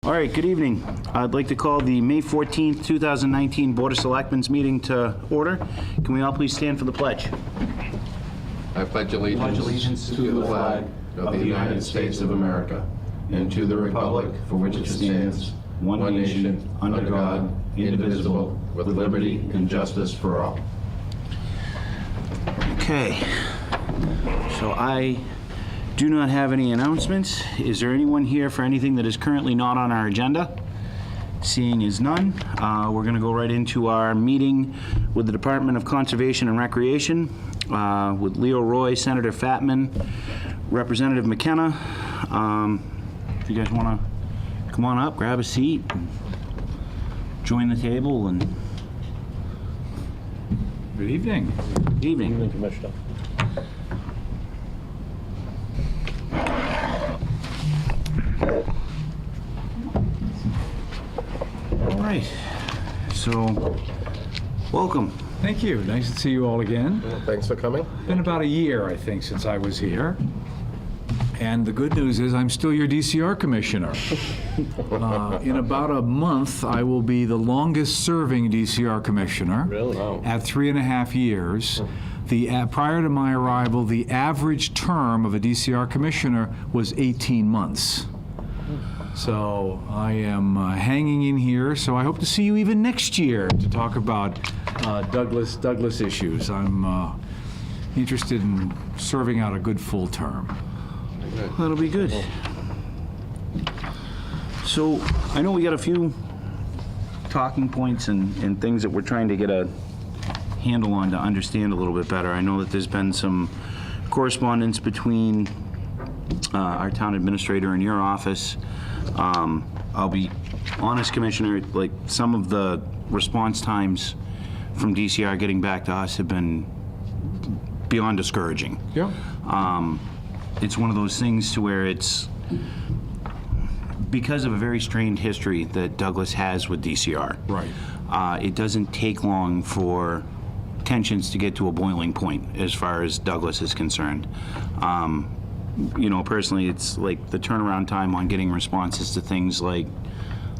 All right, good evening. I'd like to call the May 14th, 2019 Board of Selectmen's meeting to order. Can we all please stand for the pledge? I pledge allegiance to the flag of the United States of America and to the republic for which it stands, one nation, under God, indivisible, with liberty and justice for all. Okay, so I do not have any announcements. Is there anyone here for anything that is currently not on our agenda? Seeing as none, we're going to go right into our meeting with the Department of Conservation and Recreation with Leo Roy, Senator Fatman, Representative McKenna. If you guys want to come on up, grab a seat, join the table, and good evening. good evening. Evening, Commissioner. All right, so welcome. Thank you. Nice to see you all again. Thanks for coming. Been about a year, I think, since I was here. And the good news is I'm still your DCR commissioner. In about a month, I will be the longest serving DCR commissioner. Really? Wow. At 3.5 years. Prior to my arrival, the average term of a DCR commissioner was 18 months. So I am hanging in here, so I hope to see you even next year to talk about Douglas issues. I'm interested in serving out a good full term. That'll be good. So I know we got a few talking points and things that we're trying to get a handle on to understand a little bit better. I know that there's been some correspondence between our town administrator and your office. I'll be honest, Commissioner, like some of the response times from DCR getting back to us have been beyond discouraging. Yeah. It's one of those things to where it's because of a very strained history that Douglas has with DCR. Right. It doesn't take long for tensions to get to a boiling point as far as Douglas is concerned. You know, personally, it's like the turnaround time on getting responses to things like,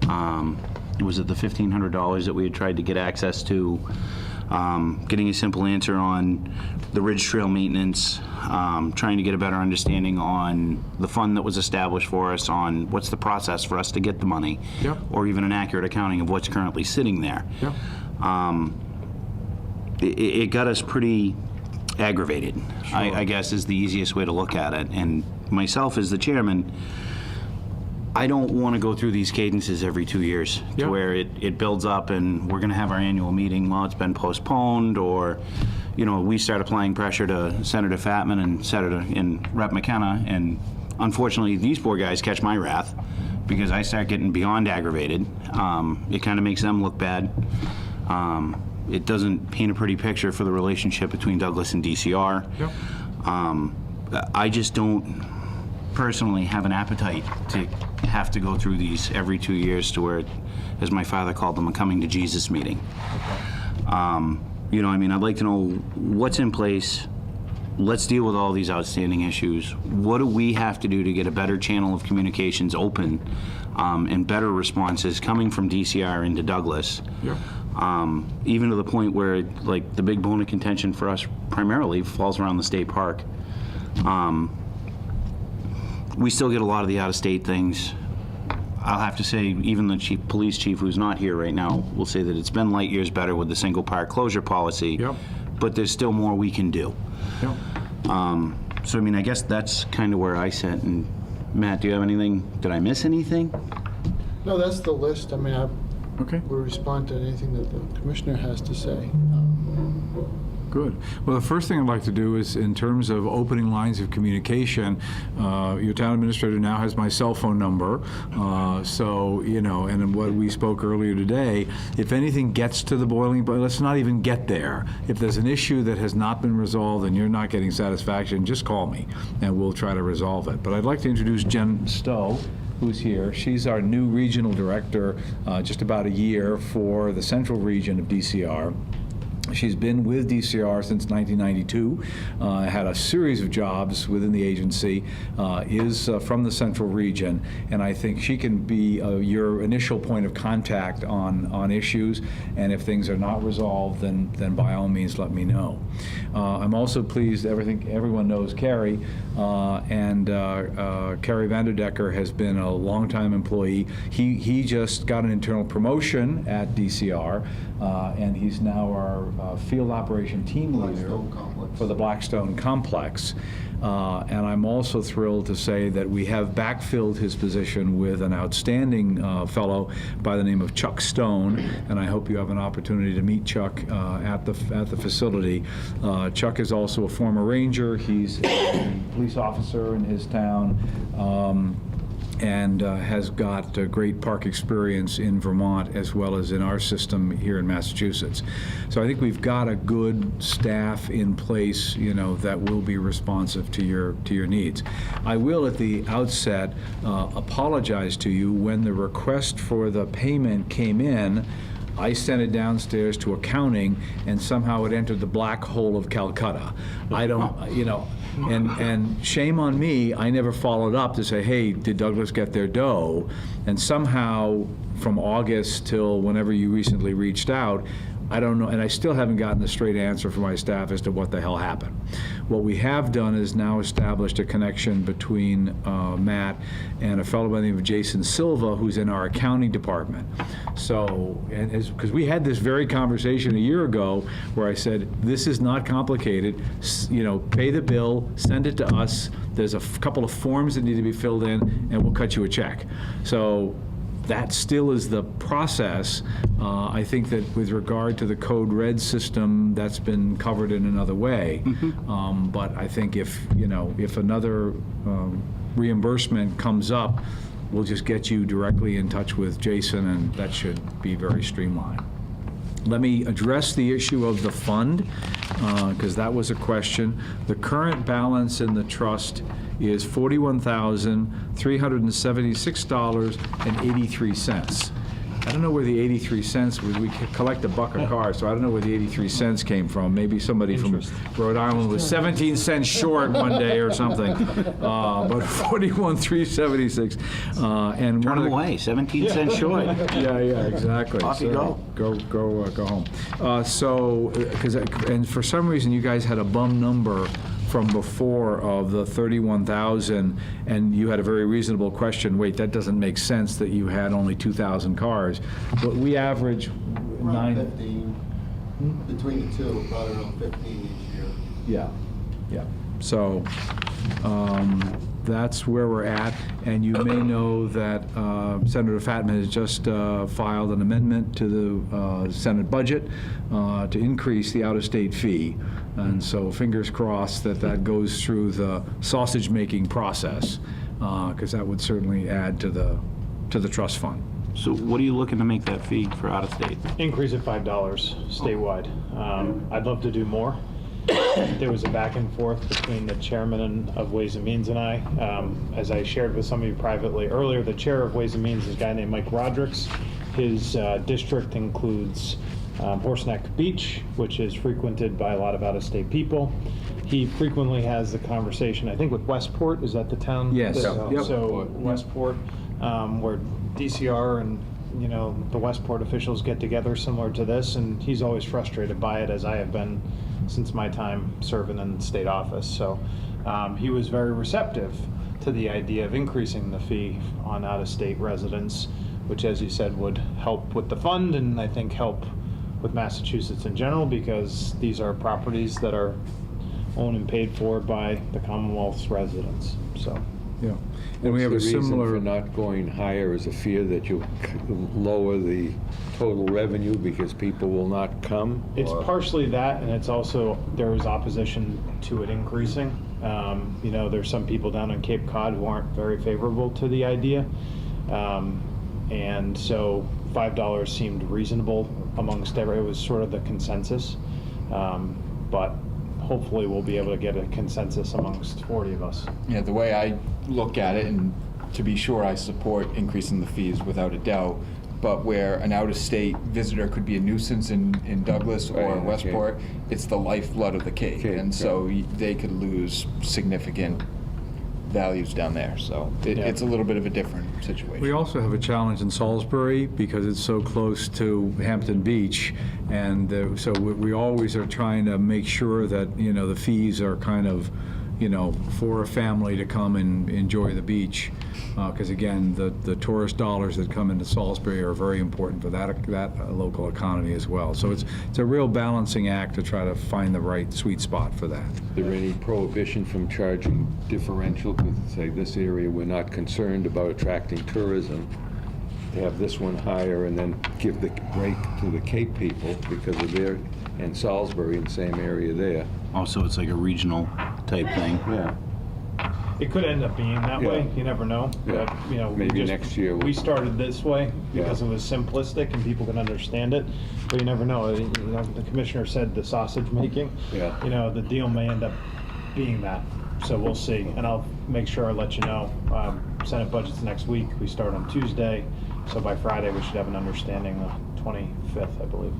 was it the $1,500 that we had tried to get access to? Getting a simple answer on the Ridge Trail maintenance, trying to get a better understanding on the fund that was established for us, on what's the process for us to get the money, Yep. or even an accurate accounting of what's currently sitting there. Yeah. It got us pretty aggravated, Sure. I guess is the easiest way to look at it. And myself as the chairman, I don't want to go through these cadences every 2 years Yeah. to where it builds up and we're going to have our annual meeting. Well, it's been postponed, or, you know, we start applying pressure to Senator Fatman and Rep. McKenna, and unfortunately these poor guys catch my wrath because I start getting beyond aggravated. It kind of makes them look bad. It doesn't paint a pretty picture for the relationship between Douglas and DCR. Yep. I just don't personally have an appetite to have to go through these every 2 years to where, as my father called them, a coming to Jesus meeting. You know, I mean, I'd like to know what's in place. Let's deal with all these outstanding issues. What do we have to do to get a better channel of communications open and better responses coming from DCR into Douglas? Yeah. Even to the point where, like, the big bone of contention for us primarily falls around the state park. We still get a lot of the out-of-state things. I'll have to say, even the police chief, who's not here right now, will say that it's been light years better with the single park closure policy. Yep. But there's still more we can do. Yeah. So, I mean, I guess that's kind of where I sit. And Matt, do you have anything? Did I miss anything? No, that's the list. I mean, I Okay. will respond to anything that the commissioner has to say. Good. Well, the first thing I'd like to do is, in terms of opening lines of communication, your town administrator now has my cell phone number. So, you know, and what we spoke earlier today, if anything gets to the boiling point, let's not even get there. If there's an issue that has not been resolved and you're not getting satisfaction, just call me and we'll try to resolve it. But I'd like to introduce Jen Stowe, who's here. She's our new regional director, just about a year for the central region of DCR. She's been with DCR since 1992, had a series of jobs within the agency, is from the central region, and I think she can be your initial point of contact on issues, and if things are not resolved, then by all means let me know. I'm also pleased everyone knows Carrie, and Carrie Vanderdecker has been a longtime employee. He just got an internal promotion at DCR, and he's now our field operation team leader for the Blackstone Complex. And I'm also thrilled to say that we have backfilled his position with an outstanding fellow by the name of Chuck Stone, and I hope you have an opportunity to meet Chuck at the facility. Chuck is also a former ranger. He's a police officer in his town. And has got great park experience in Vermont as well as in our system here in Massachusetts. So I think we've got a good staff in place, that will be responsive to your needs. I will at the outset apologize to you. When the request for the payment came in, I sent it downstairs to accounting, and somehow it entered the black hole of Calcutta. I don't, and shame on me, I never followed up to say, hey, did Douglas get their dough? And somehow, from August till whenever you recently reached out, I don't know, and I still haven't gotten a straight answer from my staff as to what the hell happened. What we have done is now established a connection between Matt and a fellow by the name of Jason Silva, who's in our accounting department. So, because we had this very conversation a year ago where I said, this is not complicated, pay the bill, send it to us, there's a couple of forms that need to be filled in, and we'll cut you a check. So, that still is the process. I think that with regard to the Code Red system, that's been covered in another way. But I think if another reimbursement comes up, we'll just get you directly in touch with Jason, and that should be very streamlined. Let me address the issue of the fund, because that was a question. The current balance in the trust is $41,376.83. I don't know where the 83 cents was. We collect a buck a car, so I don't know where the 83 cents came from. Maybe somebody from Rhode Island was 17 cents short one day or something. But 41,376. And Turn them away, 17 cents short. Yeah, exactly. Off you go. Go home. And for some reason, you guys had a bum number from before of the 31,000, and you had a very reasonable question. Wait, that doesn't make sense that you had only 2,000 cars. But we average around 15, between the two, about around 15 each year. Yeah. So that's where we're at, and you may know that Senator Fatman has just filed an amendment to the Senate budget to increase the out-of-state fee, and so fingers crossed that goes through the sausage-making process, because that would certainly add to the trust fund. So what are you looking to make that fee for out-of-state? Increase of $5 statewide. I'd love to do more. There was a back and forth between the chairman of Ways and Means and I. As I shared with some of you privately earlier, the chair of Ways and Means is a guy named Mike Rodricks. His district includes Horseneck Beach, which is frequented by a lot of out-of-state people. He frequently has the conversation, I think, with Westport. Is that the town? Yes. Yep. So Westport, where DCR and the Westport officials get together similar to this, and he's always frustrated by it, as I have been since my time serving in state office. So he was very receptive to the idea of increasing the fee on out-of-state residents, which, as you said, would help with the fund, and I think help with Massachusetts in general, because these are properties that are owned and paid for by the Commonwealth's residents. So. Yeah. And we have a similar. What's the reason for not going higher? Is a fear that you'll lower the total revenue because people will not come? It's partially that, and it's also there is opposition to it increasing. There's some people down on Cape Cod who aren't very favorable to the idea, and so $5 seemed reasonable amongst everyone. It was sort of the consensus, but hopefully we'll be able to get a consensus amongst 40 of us. Yeah, the way I look at it, and to be sure, I support increasing the fees without a doubt. but where an out-of-state visitor could be a nuisance in Douglas or Right, Westport, it's the lifeblood of the Cape. Cape, And so they could lose significant values down there. So it's a little bit of a different situation. We also have a challenge in Salisbury because it's so close to Hampton Beach, and so we always are trying to make sure that, the fees are kind of, for a family to come and enjoy the beach. Because again, the tourist dollars that come into Salisbury are very important for that local economy as well. So it's a real balancing act to try to find the right sweet spot for that. Is there any prohibition from charging differential? Because say this area, we're not concerned about attracting tourism. To have this one higher and then give the break to the Cape people because of their, and Salisbury in the same area there. Also, it's like a regional type thing. Yeah. It could end up being that Yeah. way, you never know. Yeah. But, we Maybe just- next year We started this way because Yeah. it was simplistic and people can understand it, but you never know. The commissioner said the sausage making. Yeah. The deal may end up being that, so we'll see. And I'll make sure I let you know. Senate budget's next week, we start on Tuesday, so by Friday we should have an understanding, the 25th, I believe.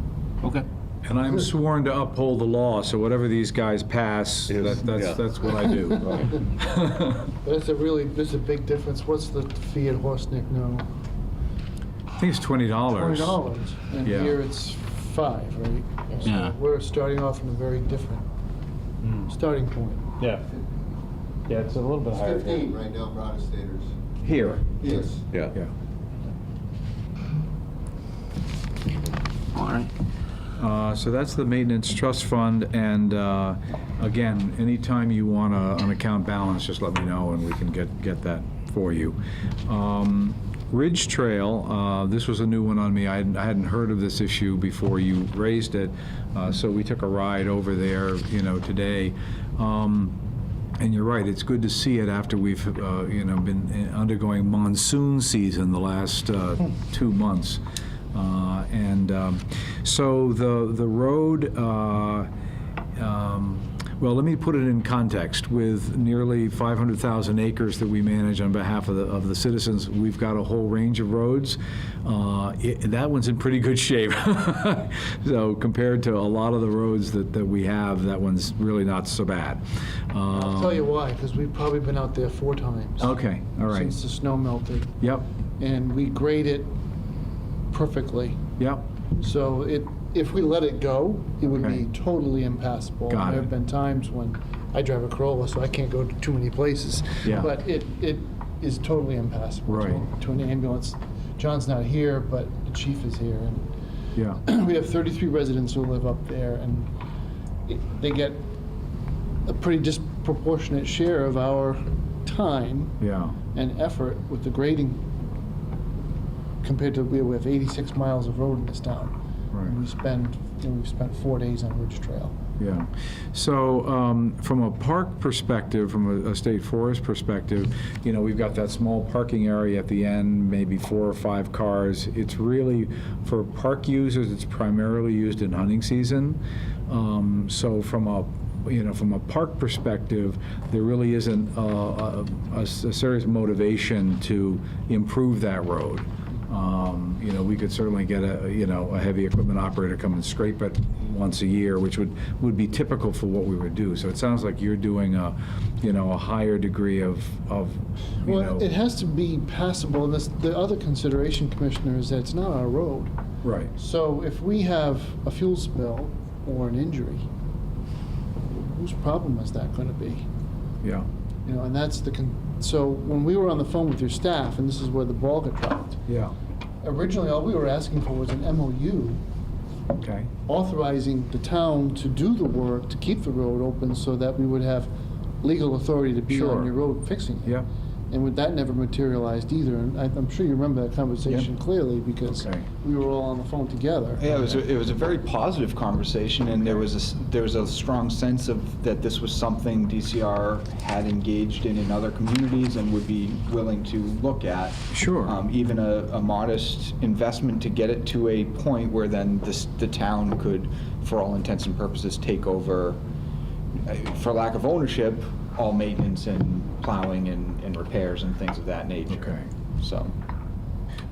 Okay. And I'm sworn to uphold the law, so whatever these guys pass, Yes, yeah. that's what I do. There's a big difference. What's the fee at Horseneck now? I think it's $20. $20, and Yeah. here it's $5, right? So Yeah. we're starting off in a very different starting point. Yeah. Yeah, it's a little bit It's higher. 15 right now for out-of-staters. Here. Yes. Yeah. Yeah. All right. So that's the Maintenance Trust Fund, and again, anytime you want an account balance, just let me know and we can get that for you. Ridge Trail, this was a new one on me. I hadn't heard of this issue before you raised it, so we took a ride over there, today. And you're right, it's good to see it after we've, been undergoing monsoon season the last 2 months. So the road, well, let me put it in context. With nearly 500,000 acres that we manage on behalf of the citizens, we've got a whole range of roads. That one's in pretty good shape. So compared to a lot of the roads that we have, that one's really not so bad. I'll tell you why, because we've probably been out there 4 times. Okay, all right. Since the snow melted, Yep, and we grade it perfectly. yep. So if we let it go, it would Okay. be totally impassable. Got There it. have been times when I drive a Corolla, so I can't go to too many places. Yeah. But it is totally impassable Right. to an ambulance. John's not here, but the chief is here, Yeah, and we have 33 residents who live up there, and they get a pretty disproportionate share of our time yeah. and effort with the grading compared to we have 86 miles of road in this town. Right. And we've spent 4 days on Ridge Trail. Yeah. So from a park perspective, from a state forest perspective, we've got that small parking area at the end, maybe 4 or 5 cars. It's really, for park users, it's primarily used in hunting season. So from a park perspective, there really isn't a serious motivation to improve that road. We could certainly get a heavy equipment operator come and scrape it once a year, which would be typical for what we would do. So it sounds like you're doing a higher degree of Well, it has to be passable, and the other consideration, Commissioner, is that it's not our road. right. So if we have a fuel spill or an injury, whose problem is that going to be? Yeah. And that's so when we were on the phone with your staff, and this is where the ball got dropped, Yeah. originally all we were asking for was an MOU Okay. authorizing the town to do the work to keep the road open so that we would have legal authority to be Sure. on your road fixing it. Yeah. And that never materialized either, and I'm sure you remember that conversation clearly because Okay. we were all on the phone together. Yeah, it was a very positive conversation, and there was a strong sense of that this was something DCR had engaged in other communities and would be willing to look at. Sure. Even a modest investment to get it to a point where then the town could, for all intents and purposes, take over, for lack of ownership, all maintenance and plowing and repairs and things of that nature. Okay. So.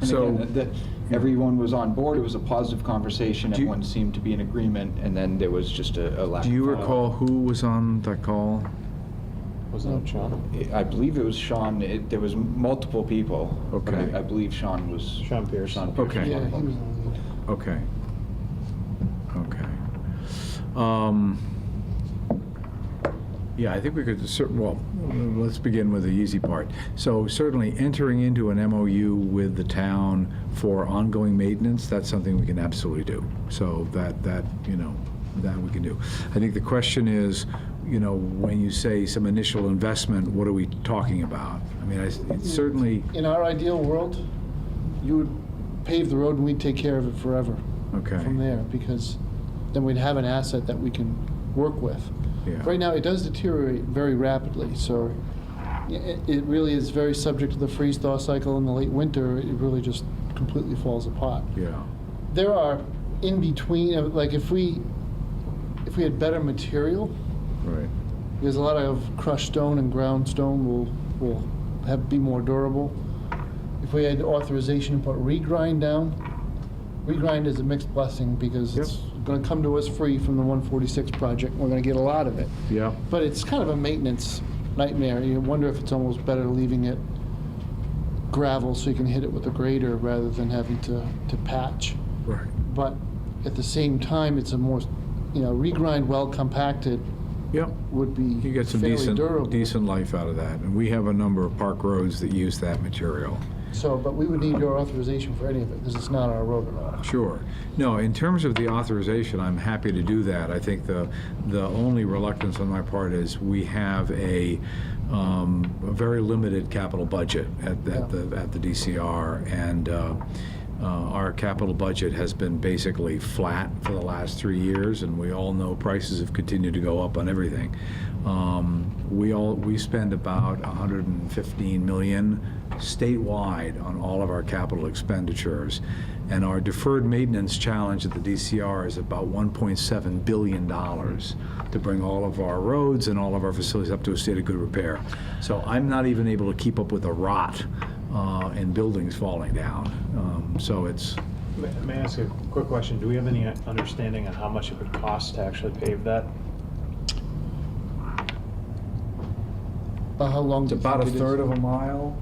And So- again, everyone was on board, it was a positive conversation, Do you- everyone seemed to be in agreement, and then there was just a lack of Do you follow-up. recall who was on that call? Wasn't it Sean? I believe it was Sean, there was multiple people. but Okay. I believe Sean was. Sean Pierce. Sean Pierce Okay. was Yeah, one of he them. was on the lead. Okay. Yeah, I think we could, well, let's begin with the easy part. So certainly entering into an MOU with the town for ongoing maintenance, that's something we can absolutely do. So that we can do. I think the question is, when you say some initial investment, what are we talking about? I mean, it's certainly, In our ideal world, you would pave the road and we'd take care of it forever okay. from there, because then we'd have an asset that we can work with. Yeah. Right now, it does deteriorate very rapidly, so it really is very subject to the freeze-thaw cycle. In the late winter, it really just completely falls apart. Yeah, There are in between, like if we had better material, right. because a lot of crushed stone and ground stone will be more durable. If we had authorization to put regrind down, regrind is a mixed blessing because it's going to come to us free from the 146 project. We're going to get a lot of it. Yeah, But it's kind of a maintenance nightmare. You wonder if it's almost better leaving it gravel so you can hit it with a grader rather than having to patch. right. But at the same time, it's a more, regrind well compacted Yep. would be You get some fairly durable. decent life out of that. And we have a number of park roads that use that material. So, but we would need your authorization for any of it because it's not our road at all. Sure. No, in terms of the authorization, I'm happy to do that. I think the only reluctance on my part is we have a very limited capital budget at the DCR, and our capital budget has been basically flat for the last 3 years, and we all know prices have continued to go up on everything. We spend about $115 million statewide on all of our capital expenditures, and our deferred maintenance challenge at the DCR is about $1.7 billion to bring all of our roads and all of our facilities up to a state of good repair. So I'm not even able to keep up with the rot and buildings falling down. So it's, May I ask a quick question? Do we have any understanding on how much it would cost to actually pave that? About how long? it's about a third of a mile,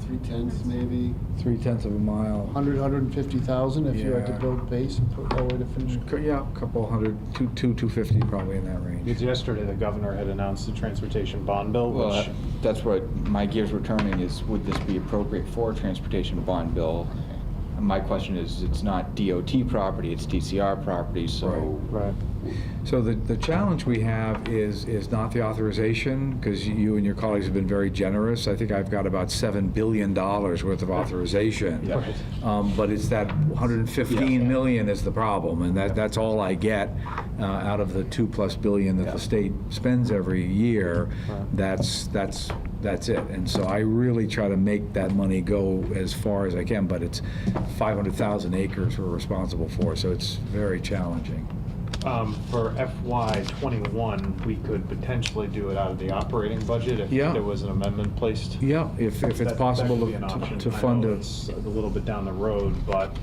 3/10 maybe. 3/10 of a mile. 150,000 if you had to Yeah. build base and put all the way to finish. Yeah, a couple hundred, 250 probably in that range. Because yesterday the governor had announced the transportation bond bill, Well, which, that's what my gears were turning is, would this be appropriate for a transportation bond bill? And my question is, it's not DOT property, it's DCR property, so. right. So the challenge we have is not the authorization, because you and your colleagues have been very generous. I think I've got about $7 billion worth of authorization. Yeah. But it's that 115 million is the problem, and that's all I get out of the $2+ billion that the state spends every year. That's it. And so I really try to make that money go as far as I can, but it's 500,000 acres we're responsible for, so it's very challenging. For FY #21, we could potentially do it out of the operating budget if Yeah. there was an amendment placed. Yeah, if it's That possible could be an option. to I fund know it. It's a little bit down the road, but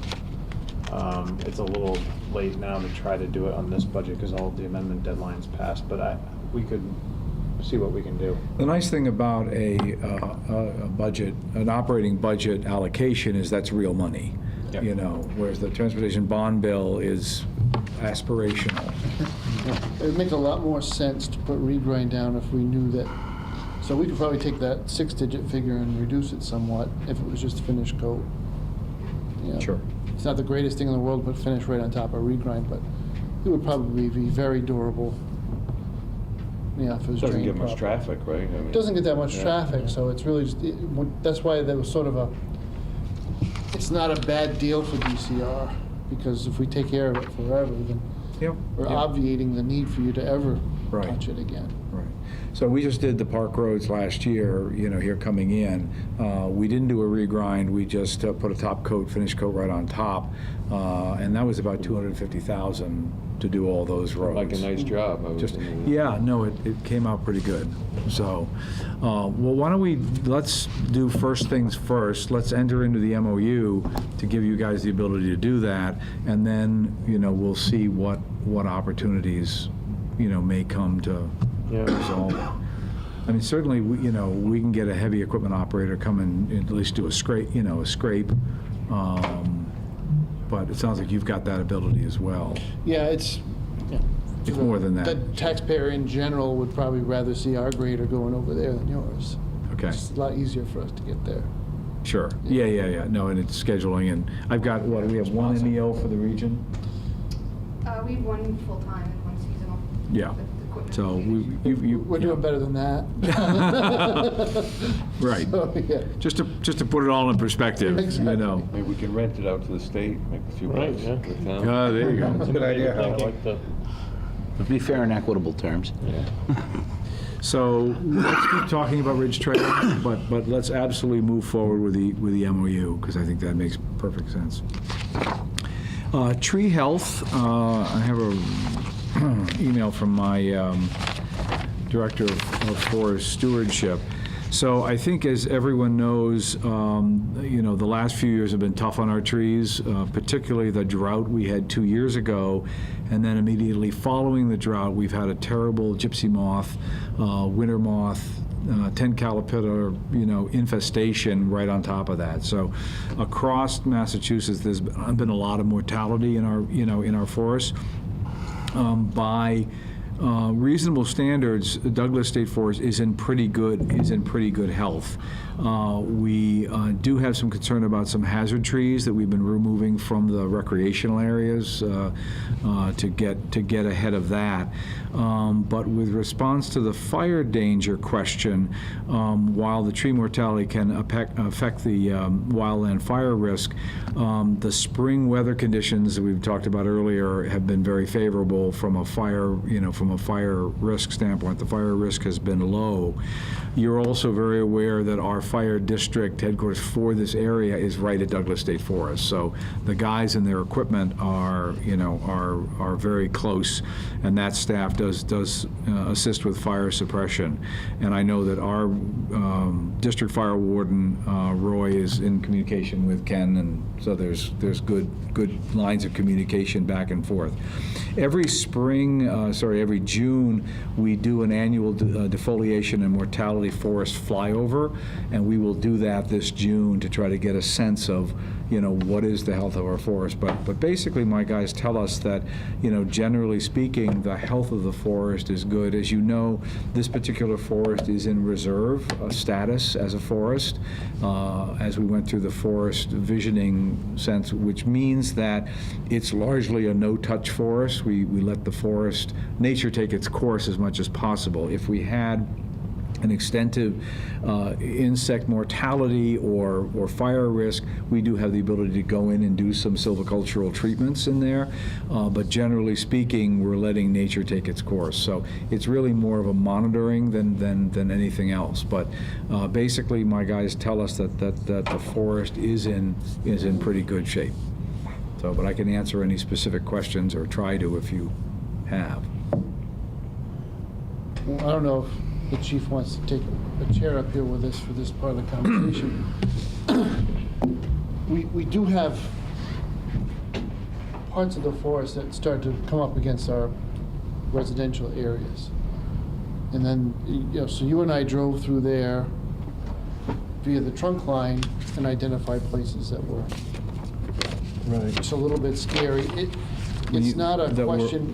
it's a little late now to try to do it on this budget because all of the amendment deadlines passed, but we could see what we can do. The nice thing about a budget, an operating budget allocation is that's real money, Yep. whereas the transportation bond bill is aspirational. It would make a lot more sense to put regrind down if we knew that. So we could probably take that 6-digit figure and reduce it somewhat if it was just finish coat. Sure. It's not the greatest thing in the world, but finish right on top of regrind, but it would probably be very durable. Yeah, if it was Doesn't drained get much properly. traffic, right? I mean, It doesn't get that much Yeah. traffic, so it's really just, that's why there was sort of it's not a bad deal for DCR, because if we take care of it forever, then Yep. we're Yep. obviating the need for you to ever Right. touch it again. Right. So we just did the park roads last year, here coming in. We didn't do a regrind, we just put a top coat, finish coat right on top. And that was about $250,000 to do all those roads. Like a nice job. I was Just, thinking. yeah, no, it came out pretty good. So, well, why don't let's do first things first. Let's enter into the MOU to give you guys the ability to do that, and then, we'll see what opportunities, may come to resolve it. I mean, certainly, we can get a heavy equipment operator come and at least do a scrape, but it sounds like you've got that ability as well. Yeah, it's more than that. The taxpayer in general would probably rather see our grader going over there than yours. Okay. It's a lot easier for us to get there. Sure. Yeah. No, and it's scheduling, and I've got, we have one MEO for the region? We have one full-time and one seasonal. Yeah. with equipment So modification. We're doing better than that. Right. So, yeah. Just to put it all in perspective, Exactly. Maybe we can rent it out to the state, make a few bucks. yeah. for the town. There you go. That's a good idea, I Howard. like the, It'd be fair and equitable terms. So let's keep talking about Ridge Trail, but let's absolutely move forward with the MOU, because I think that makes perfect sense. Tree health, I have a email from my Director of Forest Stewardship. So I think, as everyone knows, the last few years have been tough on our trees, particularly the drought we had 2 years ago, and then immediately following the drought, we've had a terrible gypsy moth, winter moth, 10 caterpillar, infestation right on top of that. So across Massachusetts, there's been a lot of mortality in our forests. By reasonable standards, Douglas State Forest is in pretty good health. We do have some concern about some hazard trees that we've been removing from the recreational areas to get ahead of that. But with response to the fire danger question, while the tree mortality can affect the wildland fire risk, the spring weather conditions that we've talked about earlier have been very favorable from a fire risk standpoint. The fire risk has been low. You're also very aware that our fire district headquarters for this area is right at Douglas State Forest. So the guys and their equipment are very close, and that staff does assist with fire suppression. And I know that our district fire warden, Roy, is in communication with Ken, and so there's good lines of communication back and forth. Every June, we do an annual defoliation and mortality forest flyover, and we will do that this June to try to get a sense of, what is the health of our forest. But basically, my guys tell us that, generally speaking, the health of the forest is good. As you know, this particular forest is in reserve status as a forest, as we went through the forest visioning sense, which means that it's largely a no-touch forest. We let the forest, nature take its course as much as possible. If we had an extensive insect mortality or fire risk, we do have the ability to go in and do some silvicultural treatments in there. But generally speaking, we're letting nature take its course. So it's really more of a monitoring than anything else. But basically, my guys tell us that the forest is in pretty good shape. So, but I can answer any specific questions, or try to, if you have. Well, I don't know if the chief wants to take a chair up here with us for this part of the conversation. We do have parts of the forest that start to come up against our residential areas. And then, so you and I drove through there via the trunk line and identified places that were just a little bit scary. It's not a question,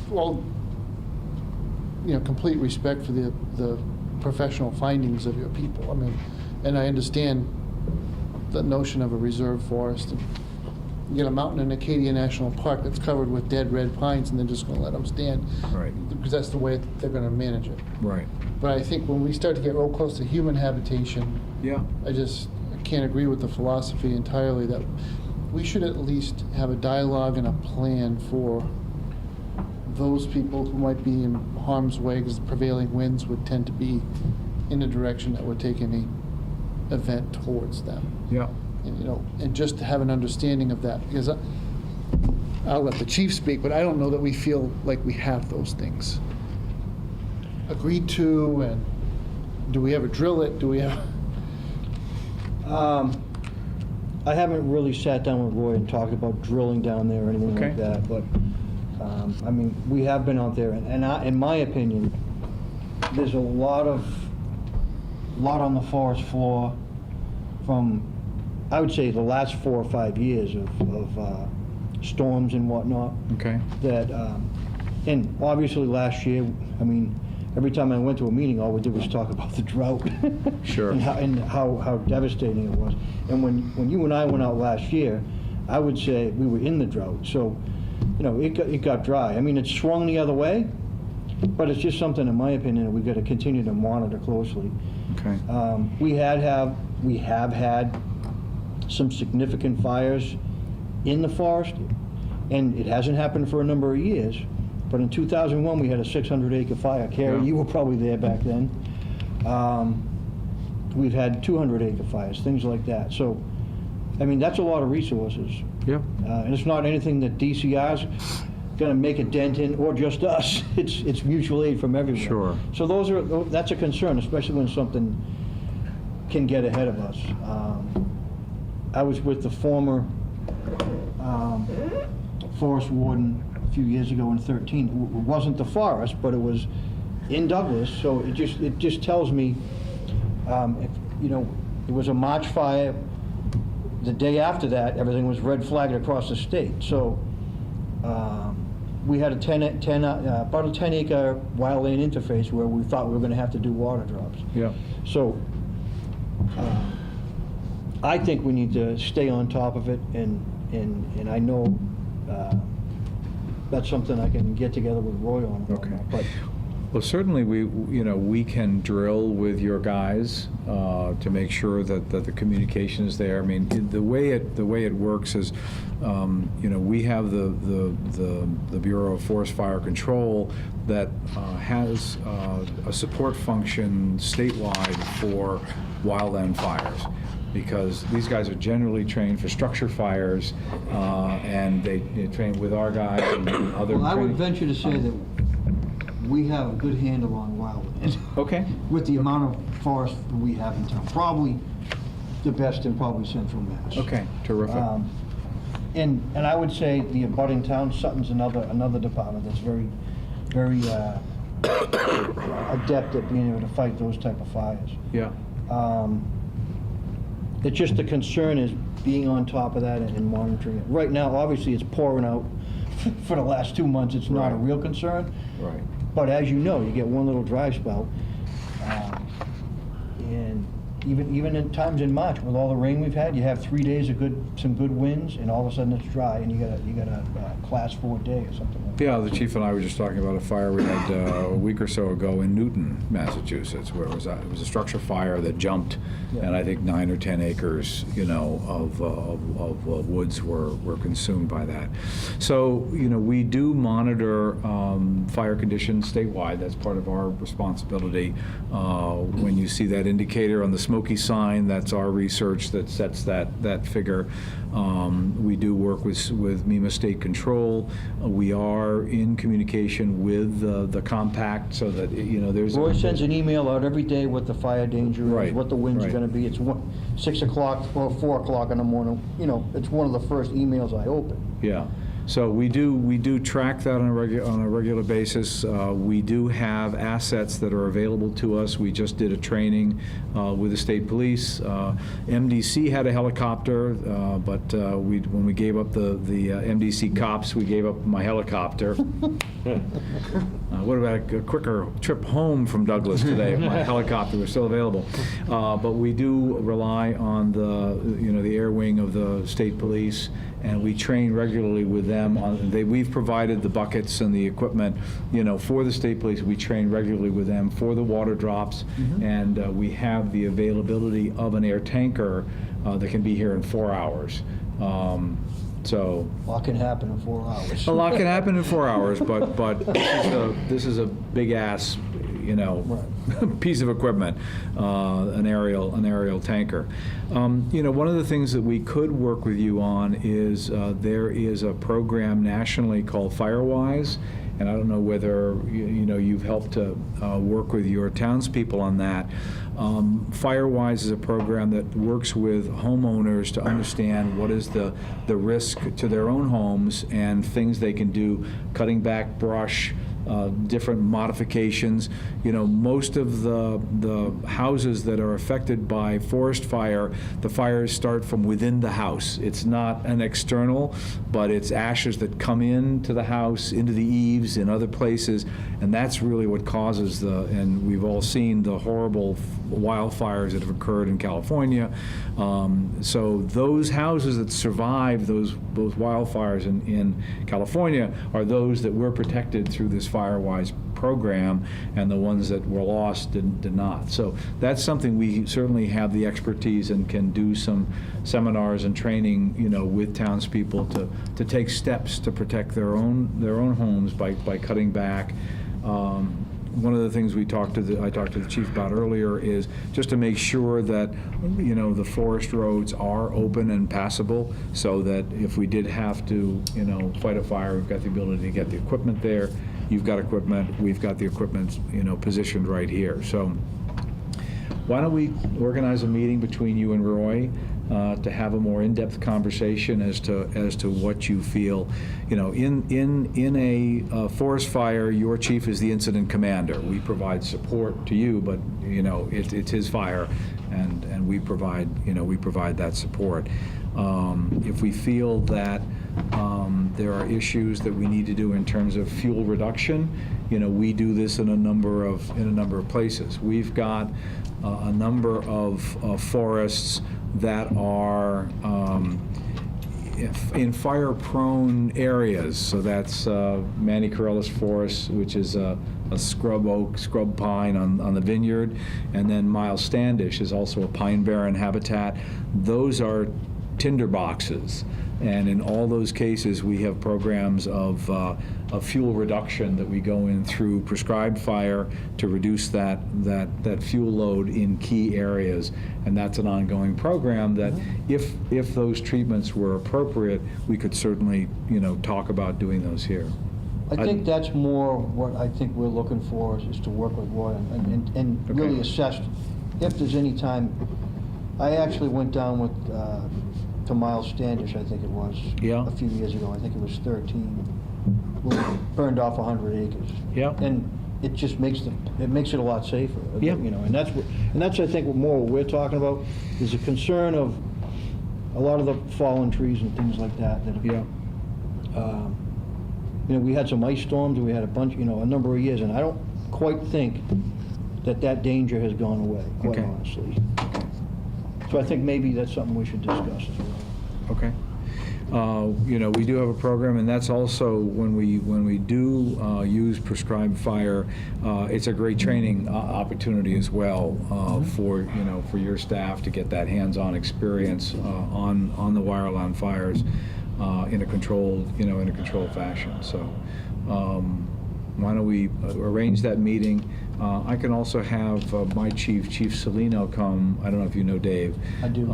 well, complete respect for the professional findings of your people. I mean, and I understand the notion of a reserve forest. You get a mountain in Acadia National Park that's covered with dead red pines, and they're just going to let them stand. Right. Because that's the way they're going to manage it. Right. But I think when we start to get real close to human habitation, Yeah. I can't agree with the philosophy entirely that we should at least have a dialogue and a plan for those people who might be in harm's way, because the prevailing winds would tend to be in a direction that would take any event towards them. Yeah. And, and just to have an understanding of that, because I'll let the chief speak, but I don't know that we feel like we have those things agreed to, and do we ever drill it? Do we ever? I haven't really sat down with Roy and talked about drilling down there or anything Okay. like that, but, I mean, we have been out there, and in my opinion, there's a lot on the forest floor from, I would say, the last 4 or 5 years of storms and whatnot. Okay. That, and obviously last year, I mean, every time I went to a meeting, all we did was talk about the drought. Sure. And how devastating it was. And when you and I went out last year, I would say we were in the drought. So, it got dry. I mean, it's swung the other way, but it's just something, in my opinion, that we've got to continue to monitor closely. Okay. We have had some significant fires in the forest, and it hasn't happened for a number of years. But in 2001, we had a 600-acre fire. Carrie, Yeah. you were probably there back then. We've had 200-acre fires, things like that. So, I mean, that's a lot of resources. Yeah. And it's not anything that DCR's going to make a dent in, or just us. It's mutual aid from everyone. Sure. So that's a concern, especially when something can get ahead of us. I was with the former forest warden a few years ago in 13. It wasn't the forest, but it was in Douglas. So it just tells me, it was a March fire. The day after that, everything was red flagged across the state. So we had about a 10-acre wildland interface where we thought we were going to have to do water drops. Yeah. So I think we need to stay on top of it, and I know that's something I can get together with Roy on. Okay. But Well, certainly we can drill with your guys to make sure that the communication is there. I mean, the way it works is, we have the Bureau of Forest Fire Control that has a support function statewide for wildland fires, because these guys are generally trained for structure fires, and they train with our guys and other. well, I would training. venture to say that we have a good handle on wildland. Okay. With the amount of forest that we have in town. Probably the best in probably central Mass. Okay, terrific. And I would say the abutting town, Sutton's another department that's very, very adept at being able to fight those type of fires. Yeah. It's just the concern is being on top of that and monitoring it. Right now, obviously, it's pouring out for the last 2 months. It's not a real concern. Right. But as you know, you get one little dry spell, and even in times in March with all the rain we've had, you have 3 days of some good winds, and all of a sudden it's dry, and you got a class 4 day or something like that. Yeah, the chief and I were just talking about a fire we had a week or so ago in Newton, Massachusetts, where it was a structure fire that jumped, and I think 9 or 10 acres, of woods were consumed by that. So, we do monitor fire conditions statewide. That's part of our responsibility. When you see that indicator on the smoky sign, that's our research that sets that figure. We do work with MEMA State Control. We are in communication with the compact, so that there's. Roy sends an email out every day what the fire danger is, Right, what the winds are right. going to be. It's 6 o'clock or 4 o'clock in the morning. It's one of the first emails I open. Yeah. So we do track that on a regular basis. We do have assets that are available to us. We just did a training with the state police. MDC had a helicopter, but when we gave up the MDC cops, we gave up my helicopter. What about a quicker trip home from Douglas today if my helicopter was still available? But we do rely on the air wing of the state police, and we train regularly with them. We've provided the buckets and the equipment, for the state police. We train regularly with them for the water drops, and we have the availability of an air tanker that can be here in 4 hours. So A lot can happen in 4 hours. a lot can happen in 4 hours, but this is a big ass, piece of equipment, an aerial tanker. One of the things that we could work with you on is there is a program nationally called Firewise, and I don't know whether you've helped to work with your townspeople on that. Firewise is a program that works with homeowners to understand what is the risk to their own homes and things they can do, cutting back brush, different modifications. Most of the houses that are affected by forest fire, the fires start from within the house. It's not an external, but it's ashes that come into the house, into the eaves, in other places, and that's really what causes and we've all seen the horrible wildfires that have occurred in California. So those houses that survive those wildfires in California are those that were protected through this Firewise program, and the ones that were lost did not. So that's something we certainly have the expertise and can do some seminars and training, with townspeople to take steps to protect their own homes by cutting back. One of the things I talked to the chief about earlier is just to make sure that the forest roads are open and passable, so that if we did have to fight a fire, we've got the ability to get the equipment there. You've got equipment, we've got the equipment positioned right here. So why don't we organize a meeting between you and Roy to have a more in-depth conversation as to what you feel. In a forest fire, your chief is the incident commander. We provide support to you, but it's his fire, and we provide that support. If we feel that there are issues that we need to do in terms of fuel reduction, we do this in a number of places. We've got a number of forests that are in fire-prone areas. So that's Manicorellis Forest, which is a scrub oak, scrub pine on the vineyard, and then Miles Standish is also a pine barren habitat. Those are tinder boxes, and in all those cases we have programs of fuel reduction that we go in through prescribed fire to reduce that fuel load in key areas, and that's an ongoing program that if those treatments were appropriate, we could certainly talk about doing those here. I think that's more what I think we're looking for is to work with Roy and really assess if there's any time. I actually went down with to Miles Standish, I think it was, a few years ago. I think it was 13. We burned off 100 acres. Yeah. And it just makes it a lot safer. Yeah. And that's I think what we're talking about is a concern of a lot of the fallen trees and things like that. We had some ice storms, and we had a bunch, a number of years, and I don't quite think that danger has gone away, quite honestly. So I think maybe that's something we should discuss as well. Okay. We do have a program, and that's also when we do use prescribed fire, it's a great training opportunity as well for your staff to get that hands-on experience on the wireline fires in a controlled fashion. So why don't we arrange that meeting? I can also have my Chief Salino, come. I don't know if you know Dave. I do.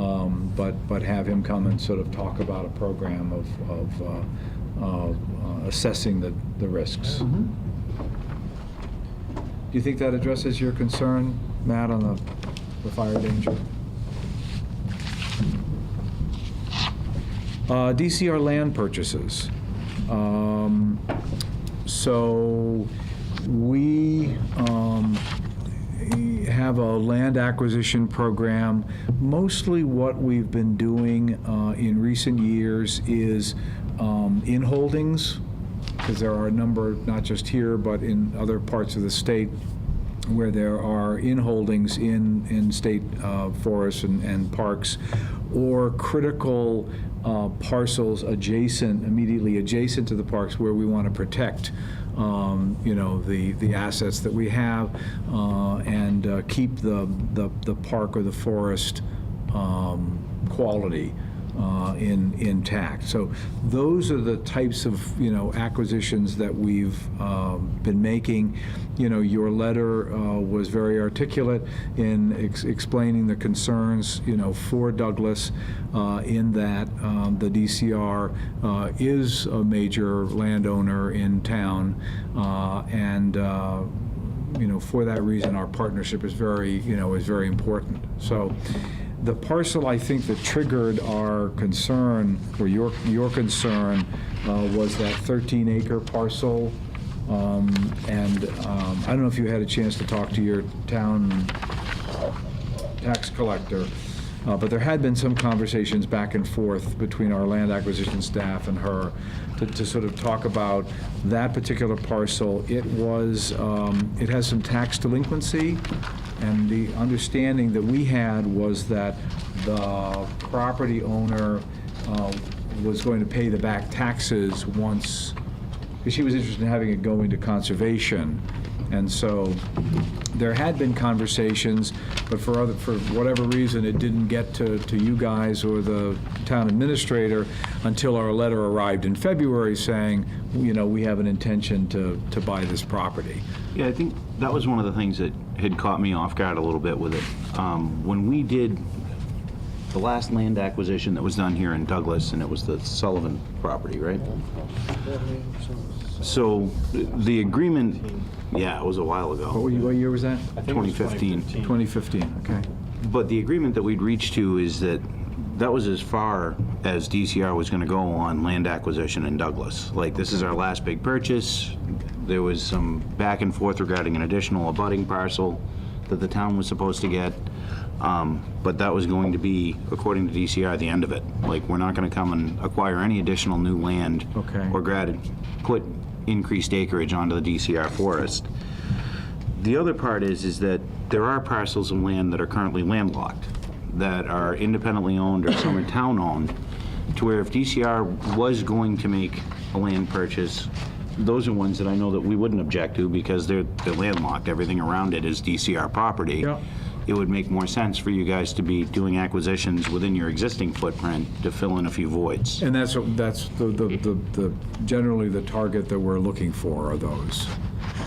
But have him come and sort of talk about a program of assessing the risks. Mm-hmm. Do you think that addresses your concern, Matt, on the fire danger? DCR Land Purchases. So we have a land acquisition program. Mostly what we've been doing in recent years is in holdings, because there are a number, not just here, but in other parts of the state, where there are in holdings in state forests and parks, or critical parcels immediately adjacent to the parks where we want to protect the assets that we have and keep the park or the forest quality. intact. So those are the types of, acquisitions that we've been making. Your letter was very articulate in explaining the concerns, for Douglas, in that the DCR is a major landowner in town, and for that reason, our partnership is very important. So the parcel, I think, that triggered our concern, or your concern, was that 13-acre parcel. And I don't know if you had a chance to talk to your town tax collector, but there had been some conversations back and forth between our land acquisition staff and her to sort of talk about that particular parcel. It has some tax delinquency, and the understanding that we had was that the property owner was going to pay the back taxes once, because she was interested in having it go into conservation. And so there had been conversations, but for whatever reason, it didn't get to you guys or the town administrator until our letter arrived in February saying, we have an intention to buy this property. Yeah, I think that was one of the things that had caught me off guard a little bit with it. When we did the last land acquisition that was done here in Douglas, and it was the Sullivan property, right? So the agreement, yeah, it was a while ago. What year was that? I think it was 2015. 2015, okay. But the agreement that we'd reached to is that was as far as DCR was going to go on land acquisition in Douglas. Like, this is our last big purchase. There was some back and forth regarding an additional abutting parcel that the town was supposed to get. But that was going to be, according to DCR, the end of it. Like, we're not going to come and acquire any additional new land. Okay. Or put increased acreage onto the DCR forest. The other part is that there are parcels of land that are currently landlocked, that are independently owned or some are town-owned, to where if DCR was going to make a land purchase, those are ones that I know that we wouldn't object to because they're landlocked. Everything around it is DCR property. Yeah. It would make more sense for you guys to be doing acquisitions within your existing footprint to fill in a few voids. And that's the generally the target that we're looking for, are those.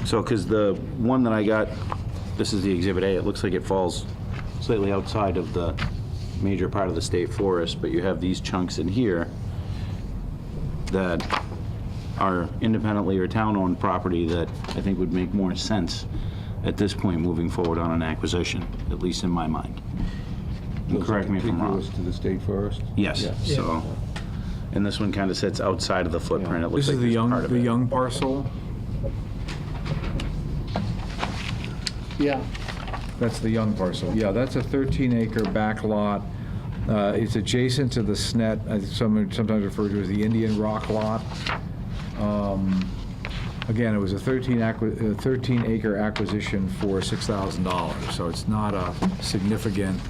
So, because the one that I got, this is the Exhibit A, it looks like it falls slightly outside of the major part of the state forest, but you have these chunks in here that are independently or town-owned property that I think would make more sense at this point moving forward on an acquisition, at least in my mind. And correct me if I'm wrong. Contiguous to the state forest? Yes, so, and this one kind of sits outside of the footprint. It looks This like is there's part of the it. young parcel. Yeah. That's the young parcel. Yeah, that's a 13-acre back lot. It's adjacent to the SNETT, sometimes referred to as the Indian Rock Lot. Again, it was a 13-acre acquisition for $6,000, so it's not a significant,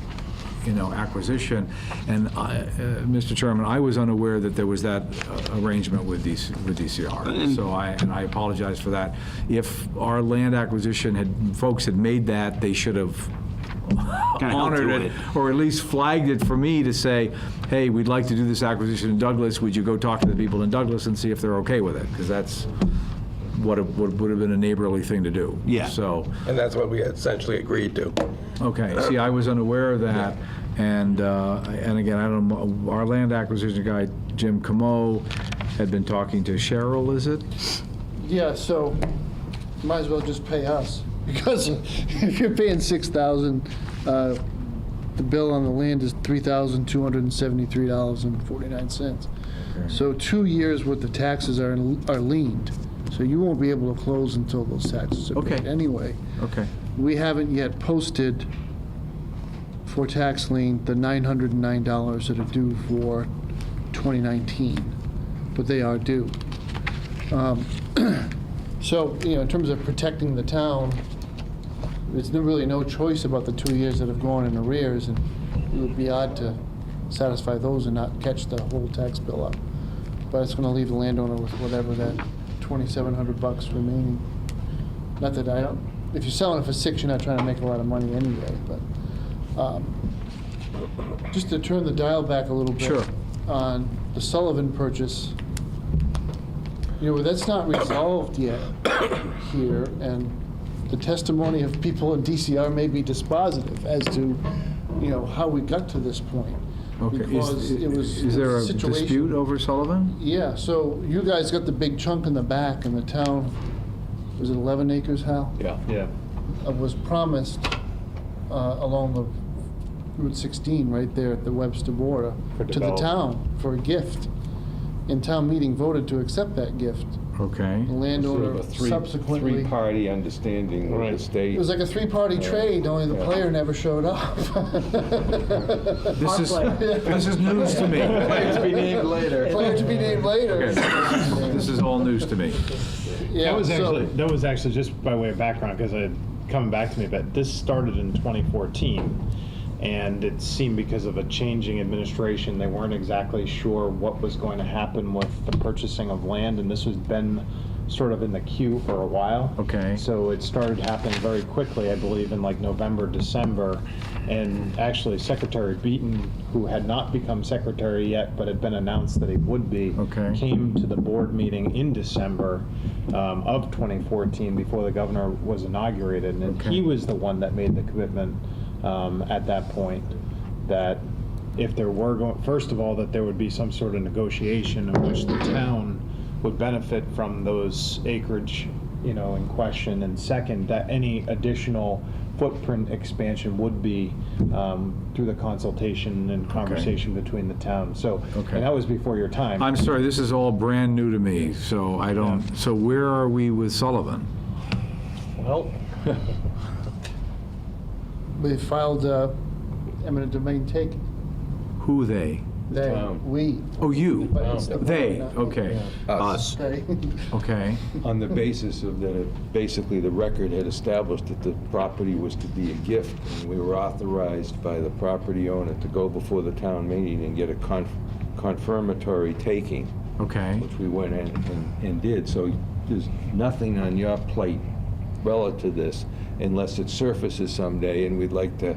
acquisition. And Mr. Chairman, I was unaware that there was that arrangement with DCR. So I apologize for that. If our land acquisition folks had made that, they should have honored it, or at least flagged it for me to say, hey, we'd like to do this acquisition in Douglas. Would you go talk to the people in Douglas and see if they're okay with it? Because that's what would have been a neighborly thing to do. Yeah. So. And that's what we essentially agreed to. Okay, see, I was unaware of that, and again, I don't know, our land acquisition guy, Jim Camo, had been talking to Cheryl, is it? Yeah, so might as well just pay us, because if you're paying $6,000, the bill on the land is $3,273.49. So 2 years worth of taxes are liened, so you won't be able to close until those taxes are paid anyway. Okay. We haven't yet posted for tax lien the $909 that are due for 2019, but they are due. So, in terms of protecting the town, there's really no choice about the 2 years that have gone in arrears, and it would be odd to satisfy those and not catch the whole tax bill up. But it's going to leave the landowner with whatever that $2,700 remaining. Not that I don't. If you're selling it for $6,000, you're not trying to make a lot of money anyway. But just to turn the dial back a little bit. Sure. on the Sullivan purchase, you know, that's not resolved yet here, and the testimony of people in DCR may be dispositive as to, you know, how we got to this point. Okay, Because it was is there a situation- dispute over Sullivan? Yeah, so you guys got the big chunk in the back, and the town, was it 11 acres, Hal? Yeah. Yeah. Was promised along the Route 16, right there at the Webster border, For to the development. town for a gift. And town meeting voted to accept that gift. Okay. The landowner subsequently. Three-party understanding with the Right. state. It was like a three-party trade, only the player never showed up. This is news to me. Player to be named later. Player to be named later. This is all news to me. Yeah, That was actually just by way of background, because coming back to me, but this started in 2014. And it seemed because of a changing administration, they weren't exactly sure what was going to happen with the purchasing of land, and this has been sort of in the queue for a while. Okay. So it started happening very quickly, I believe, in like November, December. And actually, Secretary Beaton, who had not become secretary yet, but had been announced that he would be, Okay. came to the board meeting in December of 2014 before the governor was inaugurated. And Okay. he was the one that made the commitment at that point that if there were going, first of all, that there would be some sort of negotiation in which the town would benefit from those acreage, you know, in question, and second, that any additional footprint expansion would be through the consultation and conversation between the town. So, Okay. and that was before your time. I'm sorry, this is all brand new to me, so I don't, so where are we with Sullivan? Well, We filed eminent domain take. Who they? We. Oh, you? But it's the They, board, not- okay. Us. They. Okay. On the basis of that, basically the record had established that the property was to be a gift, and we were authorized by the property owner to go before the town meeting and get a confirmatory taking, Okay. which we went in and did. So there's nothing on your plate relative to this unless it surfaces someday, and we'd like to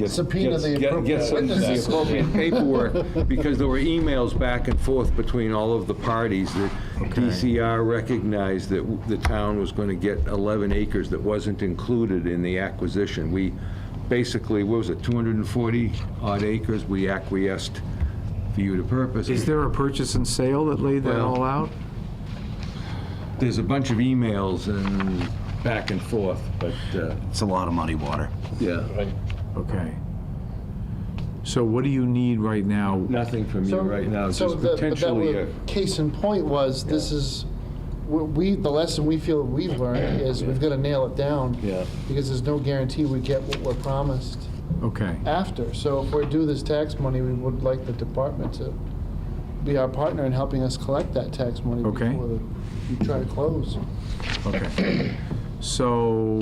Subpoena the appropriate get some of the witnesses. appropriate paperwork, because there were emails back and forth between all of the parties that DCR recognized that the town was going to get 11 acres that wasn't included in the acquisition. We basically, what was it, 240 odd acres, we acquiesced for you to purpose. Is there a purchase and sale that laid that Well- all out? There's a bunch of emails and back and forth, but, It's a lot of muddy water. yeah, Okay. So what do you need right now? nothing from you So- right now, so just the- but that potentially was- Case in point was, this is, the lesson we feel we've learned is we've got to nail it down. Yeah. Because there's no guarantee we get what we're promised Okay. after. So if we're due this tax money, we would like the department to be our partner in helping us collect that tax money Okay. before we try to close. Okay. So,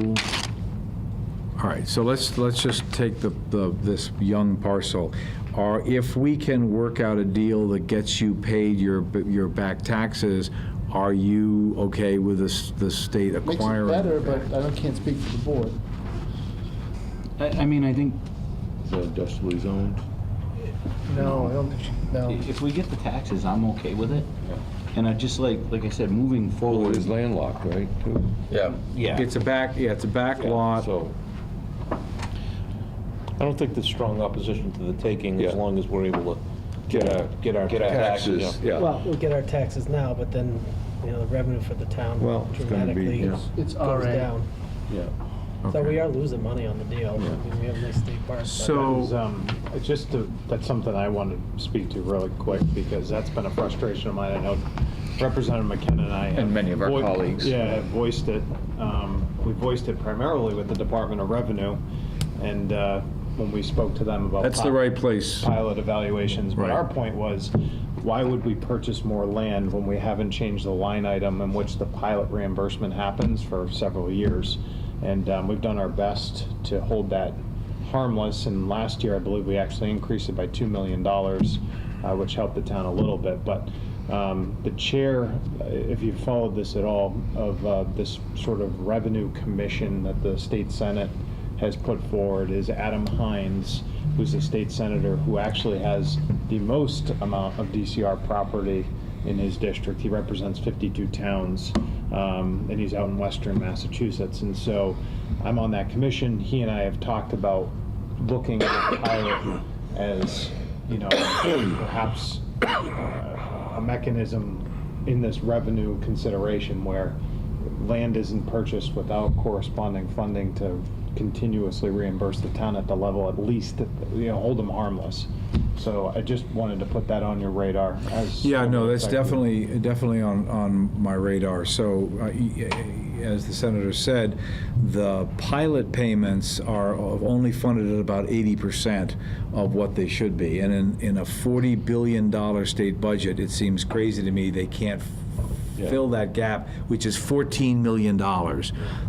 all right, so let's just take this young parcel. If we can work out a deal that gets you paid your back taxes, are you okay with the state Makes it acquiring? better, but I can't speak for the board. I mean, I think the industrially zoned. No, I don't think, no. if we get the taxes, I'm okay with it. And I just like I said, moving Well, forward. it is landlocked, right, too? Yeah. Yeah. It's a back lot. So, I don't think there's strong opposition to the taking as Yeah. long as we're able to get our taxes, taxes, yeah. Well, we'll get our taxes now, but then, you know, the revenue for the town Well, it's gonna be, dramatically yeah. goes It's RA. down. Yeah. So Okay. we are losing money on the deal. I mean, we have nice state parks. So- That's something I wanted to speak to really quick, because that's been a frustration of mine. I know Representative McKenna and I. And many of our colleagues. Yeah, have voiced it. We voiced it primarily with the Department of Revenue, and when we spoke to them about. That's the right place. Pilot evaluations, but Right. our point was, why would we purchase more land when we haven't changed the line item in which the pilot reimbursement happens for several years? And we've done our best to hold that harmless, and last year, I believe we actually increased it by $2 million, which helped the town a little bit. But the chair, if you followed this at all, of this sort of revenue commission that the state senate has put forward is Adam Hines, who's a state senator who actually has the most amount of DCR property in his district. He represents 52 towns, and he's out in western Massachusetts. And so I'm on that commission. He and I have talked about looking at the pilot as, perhaps a mechanism in this revenue consideration where land isn't purchased without corresponding funding to continuously reimburse the town at the level, at least, hold them harmless. So I just wanted to put that on your radar as. Yeah, no, that's definitely on my radar. So, as the senator said, the pilot payments are only funded at about 80% of what they should be. And in a $40 billion state budget, it seems crazy to me they can't fill that gap, which is $14 million.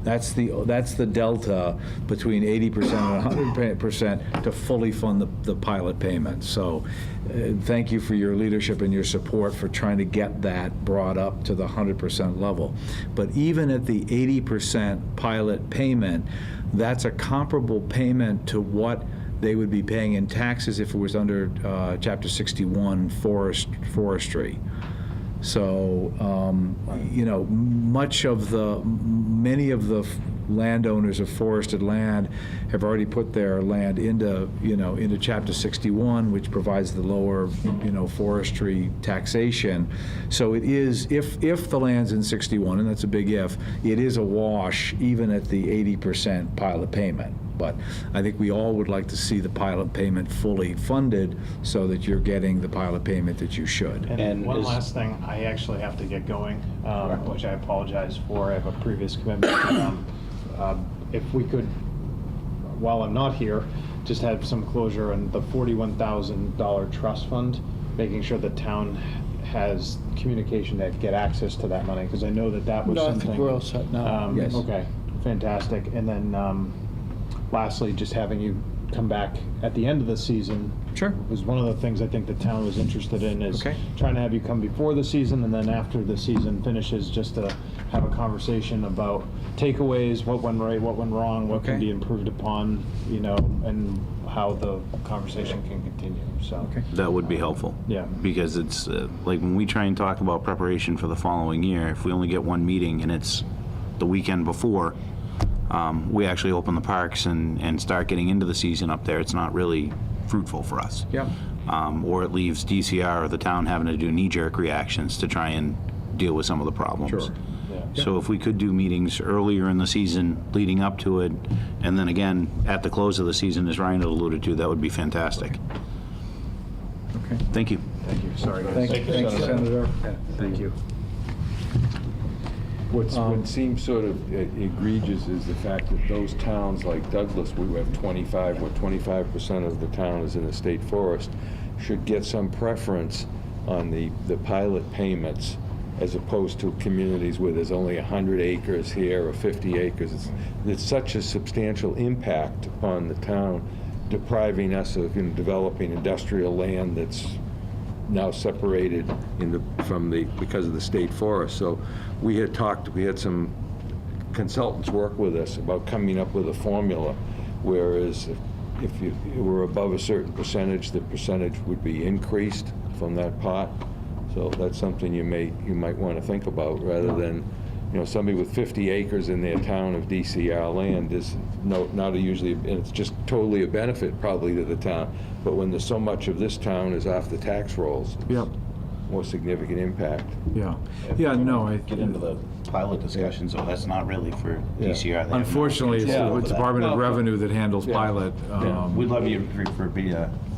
That's the delta between 80% and 100% to fully fund the pilot payment. So thank you for your leadership and your support for trying to get that brought up to the 100% level. But even at the 80% pilot payment, that's a comparable payment to what they would be paying in taxes if it was under Chapter 61 forestry. So, many of the landowners of forested land have already put their land into Chapter 61, which provides the lower, forestry taxation. So it is, if the land's in 61, and that's a big if, it is a wash even at the 80% pilot payment. But I think we all would like to see the pilot payment fully funded so that you're getting the pilot payment that you should. And one last thing, I actually have to get going, which I apologize for. I have a previous commitment. If we could, while I'm not here, just have some closure on the $41,000 trust fund, making sure the town has communication to get access to that money, because I know that was something. I think we're all set now. Yes. Okay, fantastic. And then lastly, just having you come back at the end of the season. Sure. Was one of the things I think the town was interested in, is trying to have you come before the season, and then after the season finishes, just to have a conversation about takeaways, what went right, what went wrong, what can be improved upon, and how the conversation can continue. So That would be helpful. Yeah. Because it's like when we try and talk about preparation for the following year, if we only get one meeting and it's the weekend before, we actually open the parks and start getting into the season up there, it's not really fruitful for us. Yep. Or it leaves DCR or the town having to do knee-jerk reactions to try and deal with some of the problems. Sure. So if we could do meetings earlier in the season leading up to it, and then again at the close of the season, as Ryan alluded to, that would be fantastic. Okay. Thank you. thank you. Sorry, guys. Thank you, Senator. Thank you. What seems sort of egregious is the fact that those towns like Douglas, we have 25% of the town is in the state forest, should get some preference on the pilot payments as opposed to communities where there's only 100 acres here or 50 acres. It's such a substantial impact upon the town, depriving us of developing industrial land that's now separated because of the state forest. So we had some consultants work with us about coming up with a formula, whereas if you were above a certain percentage, the percentage would be increased from that pot. So that's something you might want to think about, rather than, somebody with 50 acres in their town of DCR land is not usually, and it's just totally a benefit probably to the town. But when there's so much of this town is off the tax rolls, Yep. more significant impact. Yeah. Yeah, no, I Get into the pilot discussion, so that's not really for DCR. They have no unfortunately, it's control the over that. Department of Revenue that handles pilot.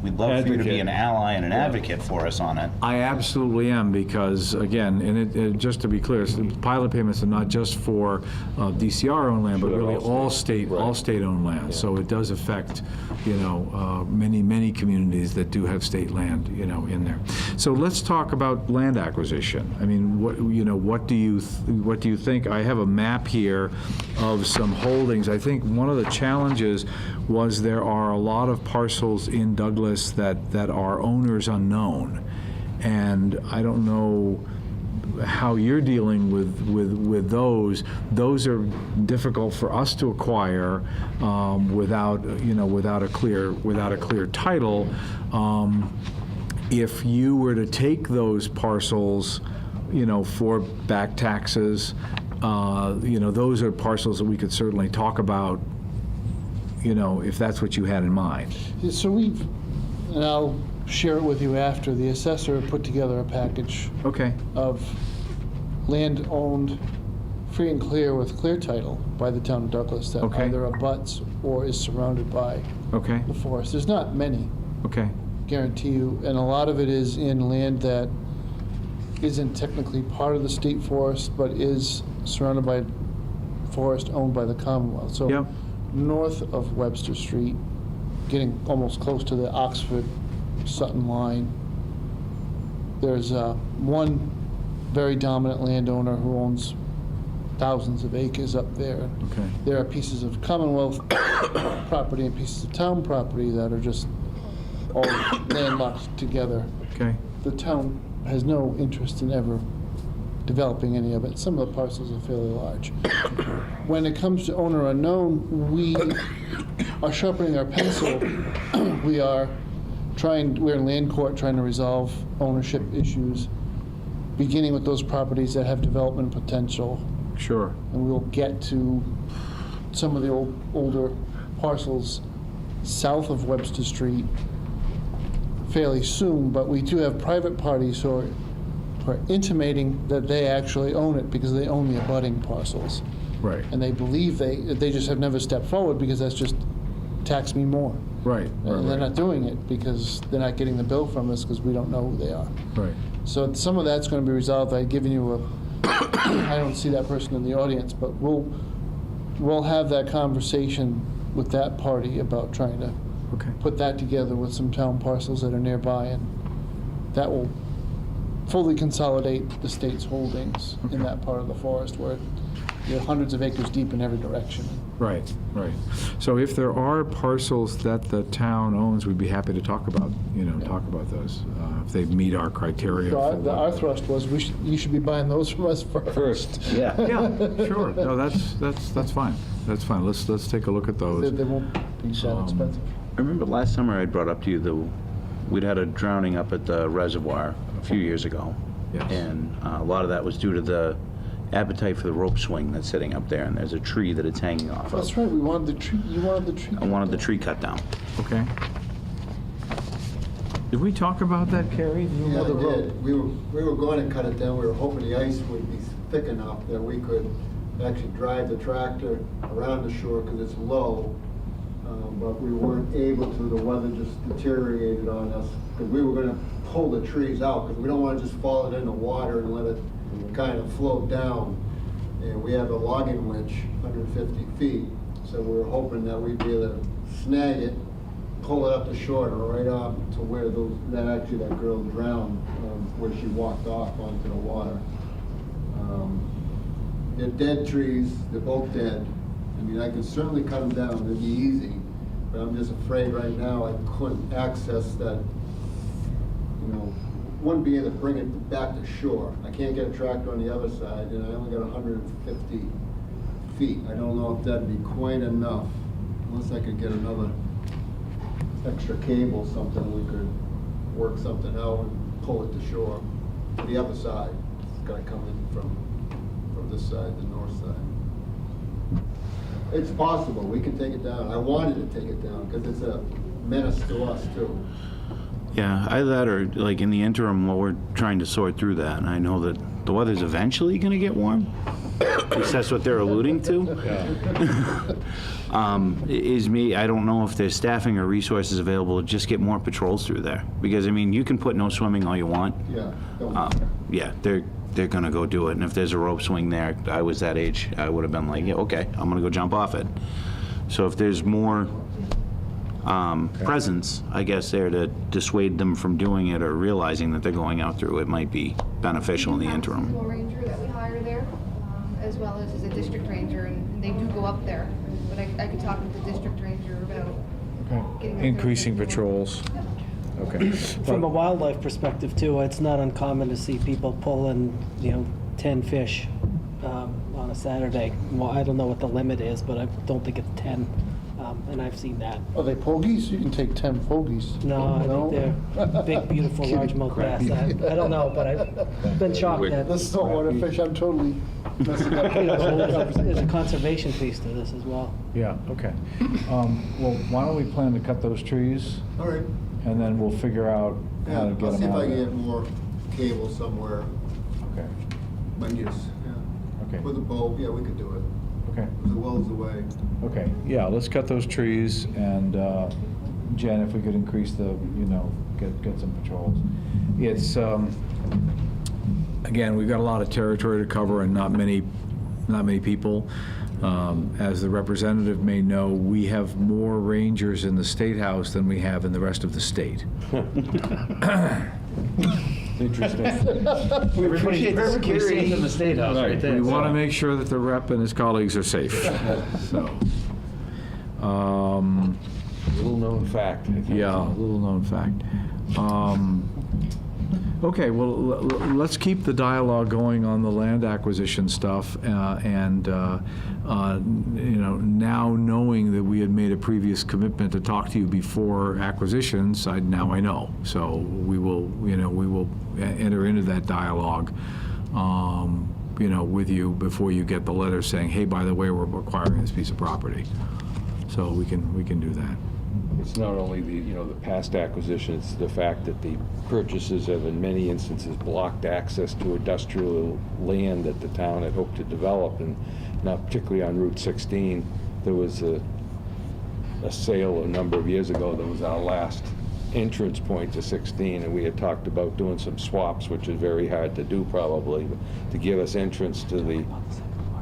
We'd love you to be an ally and an advocate for us on it. I absolutely am, because, again, and just to be clear, pilot payments are not just for DCR-owned land, but really all state-owned land. So it does affect, many communities that do have state land, in there. So let's talk about land acquisition. I mean, what do you think? I have a map here of some holdings. I think one of the challenges was there are a lot of parcels in Douglas that are owners unknown. And I don't know, how you're dealing with those are difficult for us to acquire without a clear title. If you were to take those parcels, for back taxes, those are parcels that we could certainly talk about, if that's what you had in mind. So and I'll share it with you after, the assessor put together a package Okay. of land owned free and clear with clear title by the town of Douglas that Okay. either abuts or is surrounded by Okay. the forest. There's not many, Okay. guarantee you, and a lot of it is in land that isn't technically part of the state forest, but is surrounded by forest owned by the Commonwealth. So Yep. north of Webster Street, getting almost close to the Oxford-Sutton line, there's one very dominant landowner who owns thousands of acres up there. Okay. There are pieces of Commonwealth property and pieces of town property that are just all landlocked together. Okay. The town has no interest in ever developing any of it. Some of the parcels are fairly large. When it comes to owner unknown, we are sharpening our pencil. We're in land court trying to resolve ownership issues, beginning with those properties that have development potential. Sure. And we'll get to some of the older parcels south of Webster Street fairly soon, but we do have private parties who are intimating that they actually own it because they own the abutting parcels. Right. And they believe they just have never stepped forward because that's just tax me more. Right. And they're not doing it because they're not getting the bill from us because we don't know who they are. Right. So some of that's going to be resolved. I've given you I don't see that person in the audience, but we'll have that conversation with that party about trying to Okay. put that together with some town parcels that are nearby, and that will fully consolidate the state's holdings in that part of the forest where you're hundreds of acres deep in every direction. Right, right. So if there are parcels that the town owns, we'd be happy to talk about those, if they meet our criteria. So for our what- thrust was you should be buying those from us first. Yeah. Yeah, sure. No, that's fine. That's fine. Let's take a look at those. They won't be that expensive. I remember last summer I brought up to you we'd had a drowning up at the reservoir a few years ago. Yes. And a lot of that was due to the appetite for the rope swing that's sitting up there, and there's a tree that it's hanging off of. That's right, we wanted the tree, you wanted the tree. I wanted the tree cut down. Okay. Did we talk about that, Carrie? Do you Yeah, remember the I road? did. We were going to cut it down. We were hoping the ice would be thick enough that we could actually drive the tractor around the shore because it's low. But we weren't able to. The weather just deteriorated on us because we were going to pull the trees out because we don't want to just fall it in the water and let it kind of float down. And we have a logging winch, 150 feet. So we were hoping that we'd be able to snag it, pull it up the shore and right up to where that girl drowned, where she walked off onto the water. They're dead trees, they're both dead. I mean, I could certainly cut them down, it'd be easy, but I'm just afraid right now I couldn't access that, wouldn't be able to bring it back to shore. I can't get a tractor on the other side, and I only got 150 feet. I don't know if that'd be quite enough, unless I could get another extra cable, something, we could work something out and pull it to shore. To the other side, it's gotta come in from this side, the north side. It's possible, we can take it down. I wanted to take it down, because it's a menace to us too. Yeah, either that or like in the interim while we're trying to sort through that, and I know that the weather's eventually gonna get warm. At least that's what they're alluding to. I don't know if there's staffing or resources available to just get more patrols through there. Because, I mean, you can put no swimming all you want. Yeah. Yeah, they're gonna go do it, and if there's a rope swing there, I was that age, I would have been like, yeah, okay, I'm gonna go jump off it. So if there's more presence, I guess, there to dissuade them from doing it or realizing that they're going out through it might be beneficial in the interim. We have a ranger that we hire there, as well as a district ranger, and they do go up there. But I could talk with the district ranger about getting up there. Increasing patrols. Okay. From a wildlife perspective too, it's not uncommon to see people pulling, 10 fish on a Saturday. Well, I don't know what the limit is, but I don't think it's 10. And I've seen that. Are they pogies? You can take 10 pogies. No, I think they're big, beautiful, largemouth bass. I don't know, but I've been shocked at. This saltwater fish, I'm totally messing up. There's a conservation piece to this as well. Yeah, okay. Well, why don't we plan to cut those trees, All right. and then we'll figure out how to get I'll see them if out I of can there. get more cable somewhere. Okay, But yes, yeah. okay, With a boat, yeah, we could do it. okay, As well as the way. okay. Yeah, let's cut those trees, and Jen, if we could increase the, get some patrols. It's, again, we've got a lot of territory to cover and not many people. As the representative may know, we have more rangers in the State House than we have in the rest of the state. Interesting. We appreciate the security in the State House right there. We want to make sure that the rep and his colleagues are safe, so. Little known fact, I think. Yeah, a little known fact. Okay, well, let's keep the dialogue going on the land acquisition stuff, and now knowing that we had made a previous commitment to talk to you before acquisitions, now I know. So we will enter into that dialogue, with you before you get the letter saying, hey, by the way, we're acquiring this piece of property. So we can do that. It's not only the past acquisition, it's the fact that the purchases have in many instances blocked access to industrial land that the town had hoped to develop, and not particularly on Route 16. There was a sale a number of years ago that was our last entrance point to 16, and we had talked about doing some swaps, which is very hard to do probably, but to give us entrance to the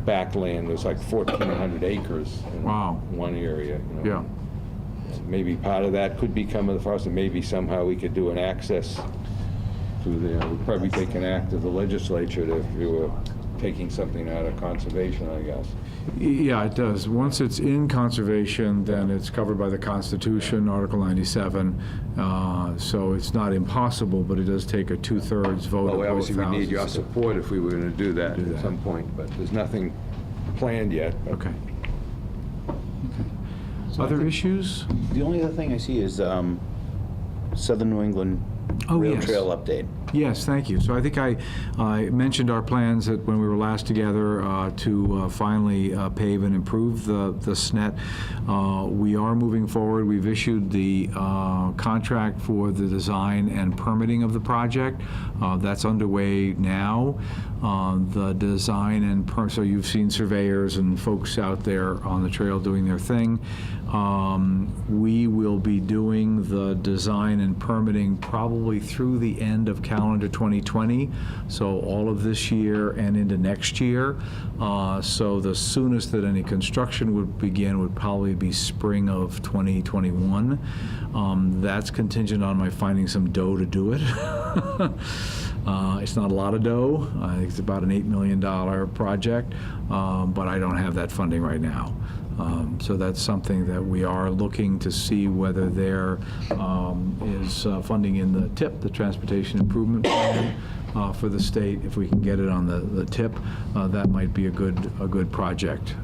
backland. There's like 1,400 acres in Wow. one area. Yeah. Maybe part of that could be coming for us, and maybe somehow we could do an access through we'd probably take an act of the legislature if we were taking something out of conservation, I guess. Yeah, it does. Once it's in conservation, then it's covered by the Constitution, Article 97. So it's not impossible, but it does take a 2/3 vote of Well, both obviously, we need your houses. support if we were going to do that at some point, but there's nothing planned yet. but- Okay. Other issues? The only other thing I see is Southern New England Rail yes. Trail update. Yes, thank you. So I think I mentioned our plans that when we were last together to finally pave and improve the SNETT. We are moving forward. We've issued the contract for the design and permitting of the project. That's underway now. The design and so you've seen surveyors and folks out there on the trail doing their thing. We will be doing the design and permitting probably through the end of calendar 2020, so all of this year and into next year. So the soonest that any construction would begin would probably be spring of 2021. That's contingent on my finding some dough to do it. It's not a lot of dough. I think it's about an $8 million project, but I don't have that funding right now. So that's something that we are looking to see whether there is funding in the TIP, the Transportation Improvement Plan, for the state. If we can get it on the TIP, that might be a good project.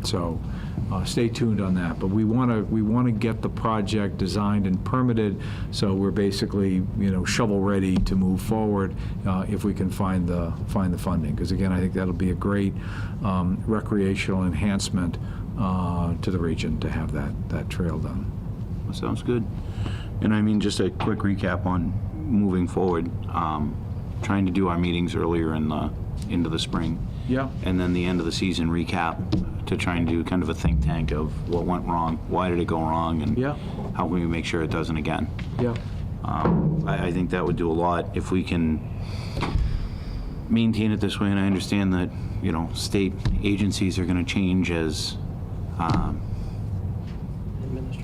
So stay tuned on that. But we want to get the project designed and permitted, so we're basically shovel ready to move forward if we can find the funding. Because again, I think that'll be a great recreational enhancement to the region to have that trail done. That sounds good. And I mean, just a quick recap on moving forward. Trying to do our meetings earlier into the spring. Yeah. And then the end of the season recap to try and do kind of a think tank of what went wrong, why did it go wrong, and Yeah. how can we make sure it doesn't again. Yeah. I think that would do a lot if we can maintain it this way. And I understand that state agencies are going to change as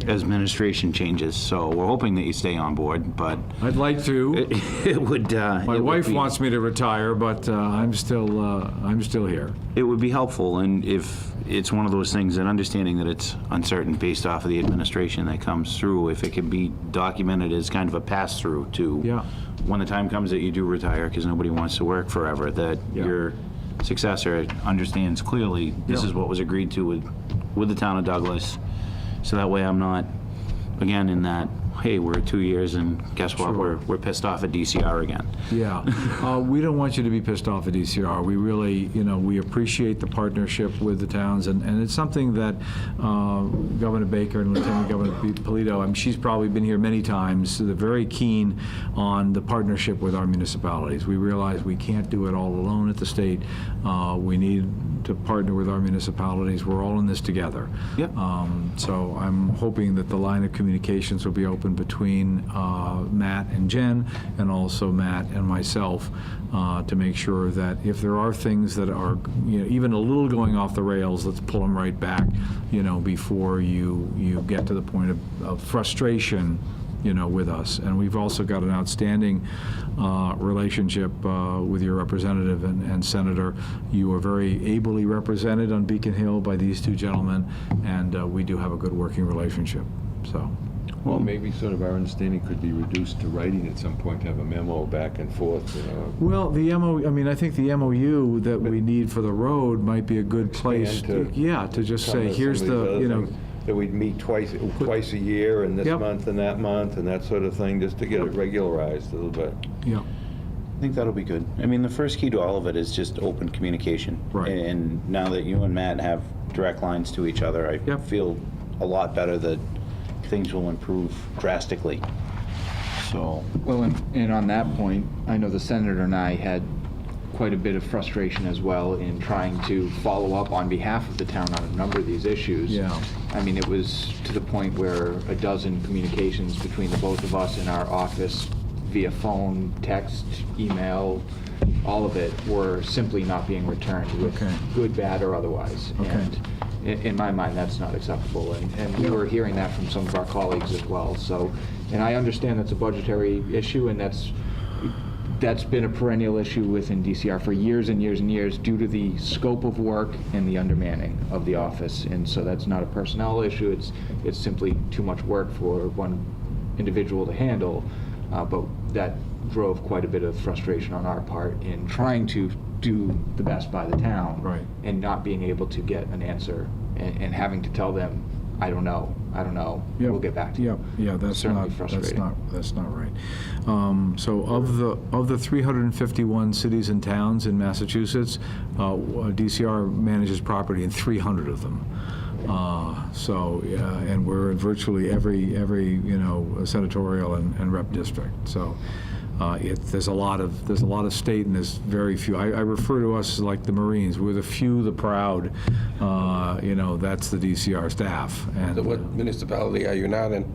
administration changes. So we're hoping that you stay on board, but I'd like to. it would. My wife wants me to retire, but I'm still here. It would be helpful, and if it's one of those things, and understanding that it's uncertain based off of the administration that comes through, if it can be documented as kind of a pass-through to Yeah. when the time comes that you do retire, because nobody wants to work forever, that Yeah. your successor understands clearly this Yeah. is what was agreed to with the town of Douglas. So that way I'm not, again, in that, hey, we're at 2 years and guess what, we're pissed off at DCR again. Yeah. We don't want you to be pissed off at DCR. We really, we appreciate the partnership with the towns, and it's something that Governor Baker and Lieutenant Governor Polito, she's probably been here many times, they're very keen on the partnership with our municipalities. We realize we can't do it all alone at the state. We need to partner with our municipalities. We're all in this together. Yep. So I'm hoping that the line of communications will be open between Matt and Jen, and also Matt and myself, to make sure that if there are things that are even a little going off the rails, let's pull them right back, before you get to the point of frustration with us. And we've also got an outstanding relationship with your representative and senator. You are very ably represented on Beacon Hill by these two gentlemen, and we do have a good working relationship. So. Well, maybe sort of our understanding could be reduced to writing at some point, have a memo back and forth, Well, the I think the MOU that we need for the road might be a good place to just say, here's the, that we'd meet twice a year, and this month and that sort of thing, just to get it regularized a little bit. Yeah. I think that'll be good. The first key to all of it is just open communication. Right. And now that you and Matt have direct lines to each other, I feel a lot better that things will improve drastically. So. Well, and on that point, I know the senator and I had quite a bit of frustration as well in trying to follow up on behalf of the town on a number of these issues. Yeah. It was to the point where a dozen communications between the both of us in our office via phone, text, email, all of it were simply not being returned with good, bad, or otherwise. Okay. And in my mind, that's not acceptable, and we were hearing that from some of our colleagues as well. So, and I understand that's a budgetary issue, and that's been a perennial issue within DCR for years and years and years due to the scope of work and the undermanning of the office. And so that's not a personnel issue, it's simply too much work for one individual to handle, but that drove quite a bit of frustration on our part in trying to do the best by the town, right, and not being able to get an answer, and having to tell them, I don't know, Yep. we'll get back to you. Yeah, that's Certainly not frustrating. that's not right. So of the 351 cities and towns in Massachusetts, DCR manages property in 300 of them. And we're in virtually every senatorial and rep district. So there's a lot of state, and there's very few. I refer to us as like the Marines. We're the few, the proud. That's the DCR staff. And So what municipality are you not in?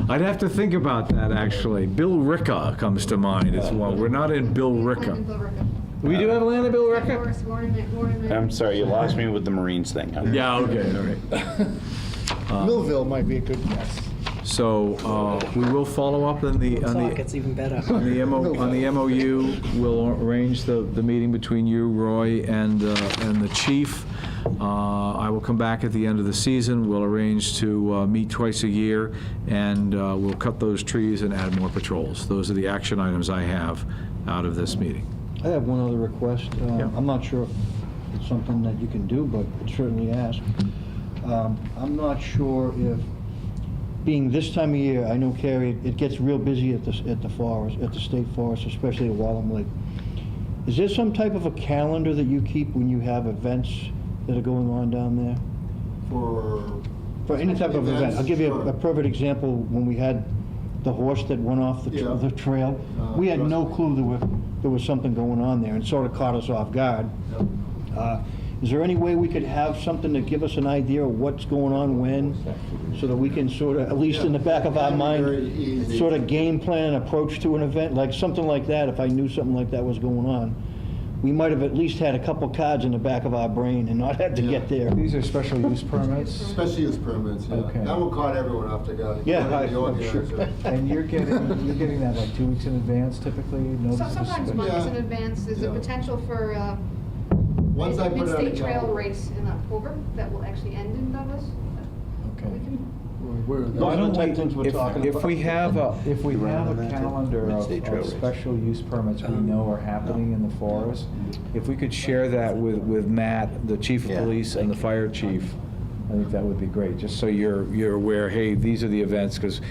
I'd have to think about that, actually. Bill Ricca comes to mind as well. We're not in Bill Ricca. We do have land in Bill Ricca? I'm sorry, you lost me with the Marines thing. Yeah, okay, all right. Millville might be a good guess. So we will follow up on the It's even better. on the MOU. We'll arrange the meeting between you, Roy, and the chief. I will come back at the end of the season. We'll arrange to meet twice a year, and we'll cut those trees and add more patrols. Those are the action items I have out of this meeting. I have one other request. Yeah. I'm not sure if it's something that you can do, but I'd certainly ask. I'm not sure if, being this time of year, I know, Carrie, it gets real busy at the forest, at the state forest, especially at Wallum Lake. Is there some type of a calendar that you keep when you have events that are going on down there? For any type of event. I'll give you a perfect example. When we had the horse that went off the trail, we had no clue there was something going on there, and sort of caught us off guard. Is there any way we could have something to give us an idea of what's going on when, so that we can sort of, at least in the back of our mind, sort of game plan an approach to an event, like something like that, if I knew something like that was going on? we might have at least had a couple cards in the back of our brain and not had to get there. These are special use permits? Special use permits, yeah. Okay. That one caught everyone off the guard. Yeah, including the I'm sure. organizer. And you're getting that like 2 weeks in advance typically? So sometimes months in advance, there's a Yeah. potential for Once I put it on the mid-state trail calendar. race in October that will actually end in Douglas. Okay. We can Those are the type things we're talking about. If we have a around that calendar Wednesday trail of race. special use permits we know are happening in the forest, if we could share that with Matt, the chief of Yeah, police, and the fire chief, I think that would be great, just so you're aware, hey, these are the events, because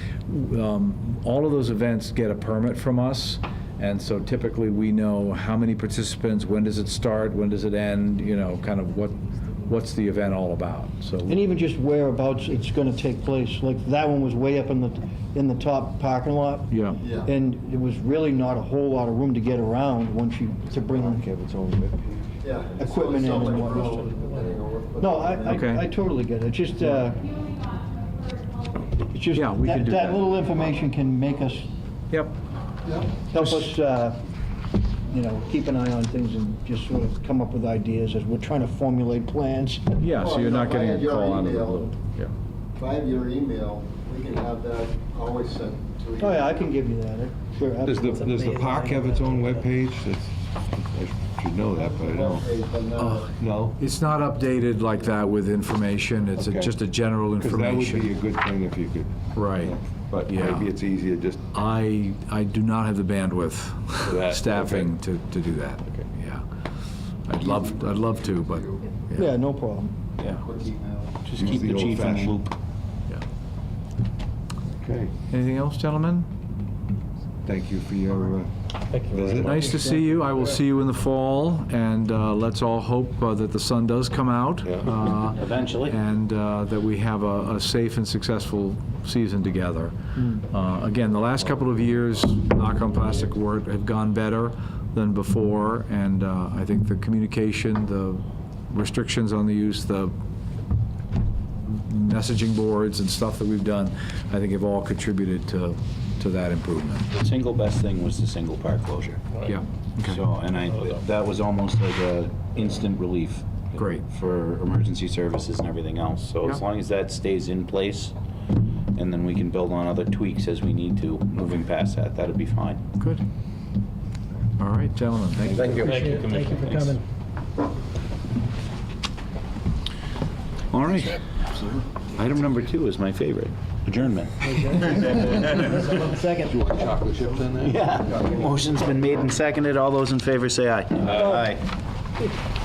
all of those events get a permit from us, and so typically we know how many participants, when does it start, when does it end, you know, kind of what's the event all about, so. And even just whereabouts it's gonna take place. Like, that one was way up in the top parking lot. Yeah. Yeah. And there was really not a whole lot of room to get around once you, to bring Its own webpage. Yeah. it's equipment so in and much whatnot. room, depending on what- No, Okay. I totally get it. It's just, it's just, Yeah, we can do that. that little information can make us, Yep. Yeah. help us, you know, keep an eye on things and just sort of come up with ideas as we're trying to formulate plans. Yeah, so Well, you're you know, not if I getting had a your call out of the email- blue. Yeah. If I have your email, we can have that always sent to you. Oh, yeah, I can give you that. Sure, Does the park have its own webpage? I should know that, but I don't. Okay, but now- No? It's not updated like that with information, it's Okay. just a general Because that would be a information. good thing if you could. Right. But Yeah. maybe it's easier just, I do not have the bandwidth, For that, staffing to do that. Okay. Yeah. I'd love to, but, Yeah, no problem. Yeah. Quick email. Just Use keep the the chief in the old-fashioned. loop. okay, anything else, gentlemen? thank you for your visit. Nice to see you. I will see you in the fall, and let's all hope that the sun does come out. Yeah. Eventually. And that we have a safe and successful season together. Again, the last couple of years, knock on plastic word, have gone better than before, and I think the communication, the restrictions on the use, the messaging boards and stuff that we've done, I think have all contributed to that improvement. The single best thing was the single park closure. Yeah. Okay. So, and that was almost like a instant relief. Great. For emergency services and everything else. So as Yeah. long as that stays in place, and then we can build on other tweaks as we need to, moving past that, that'd be fine. Good. All right, gentlemen, thank you. Thank you. Thank you for coming. All right. Item number 2 is my favorite, adjournment. Second. Chocolate chips in there? Yeah. Motion's been made and seconded. All those in favor say aye. Aye.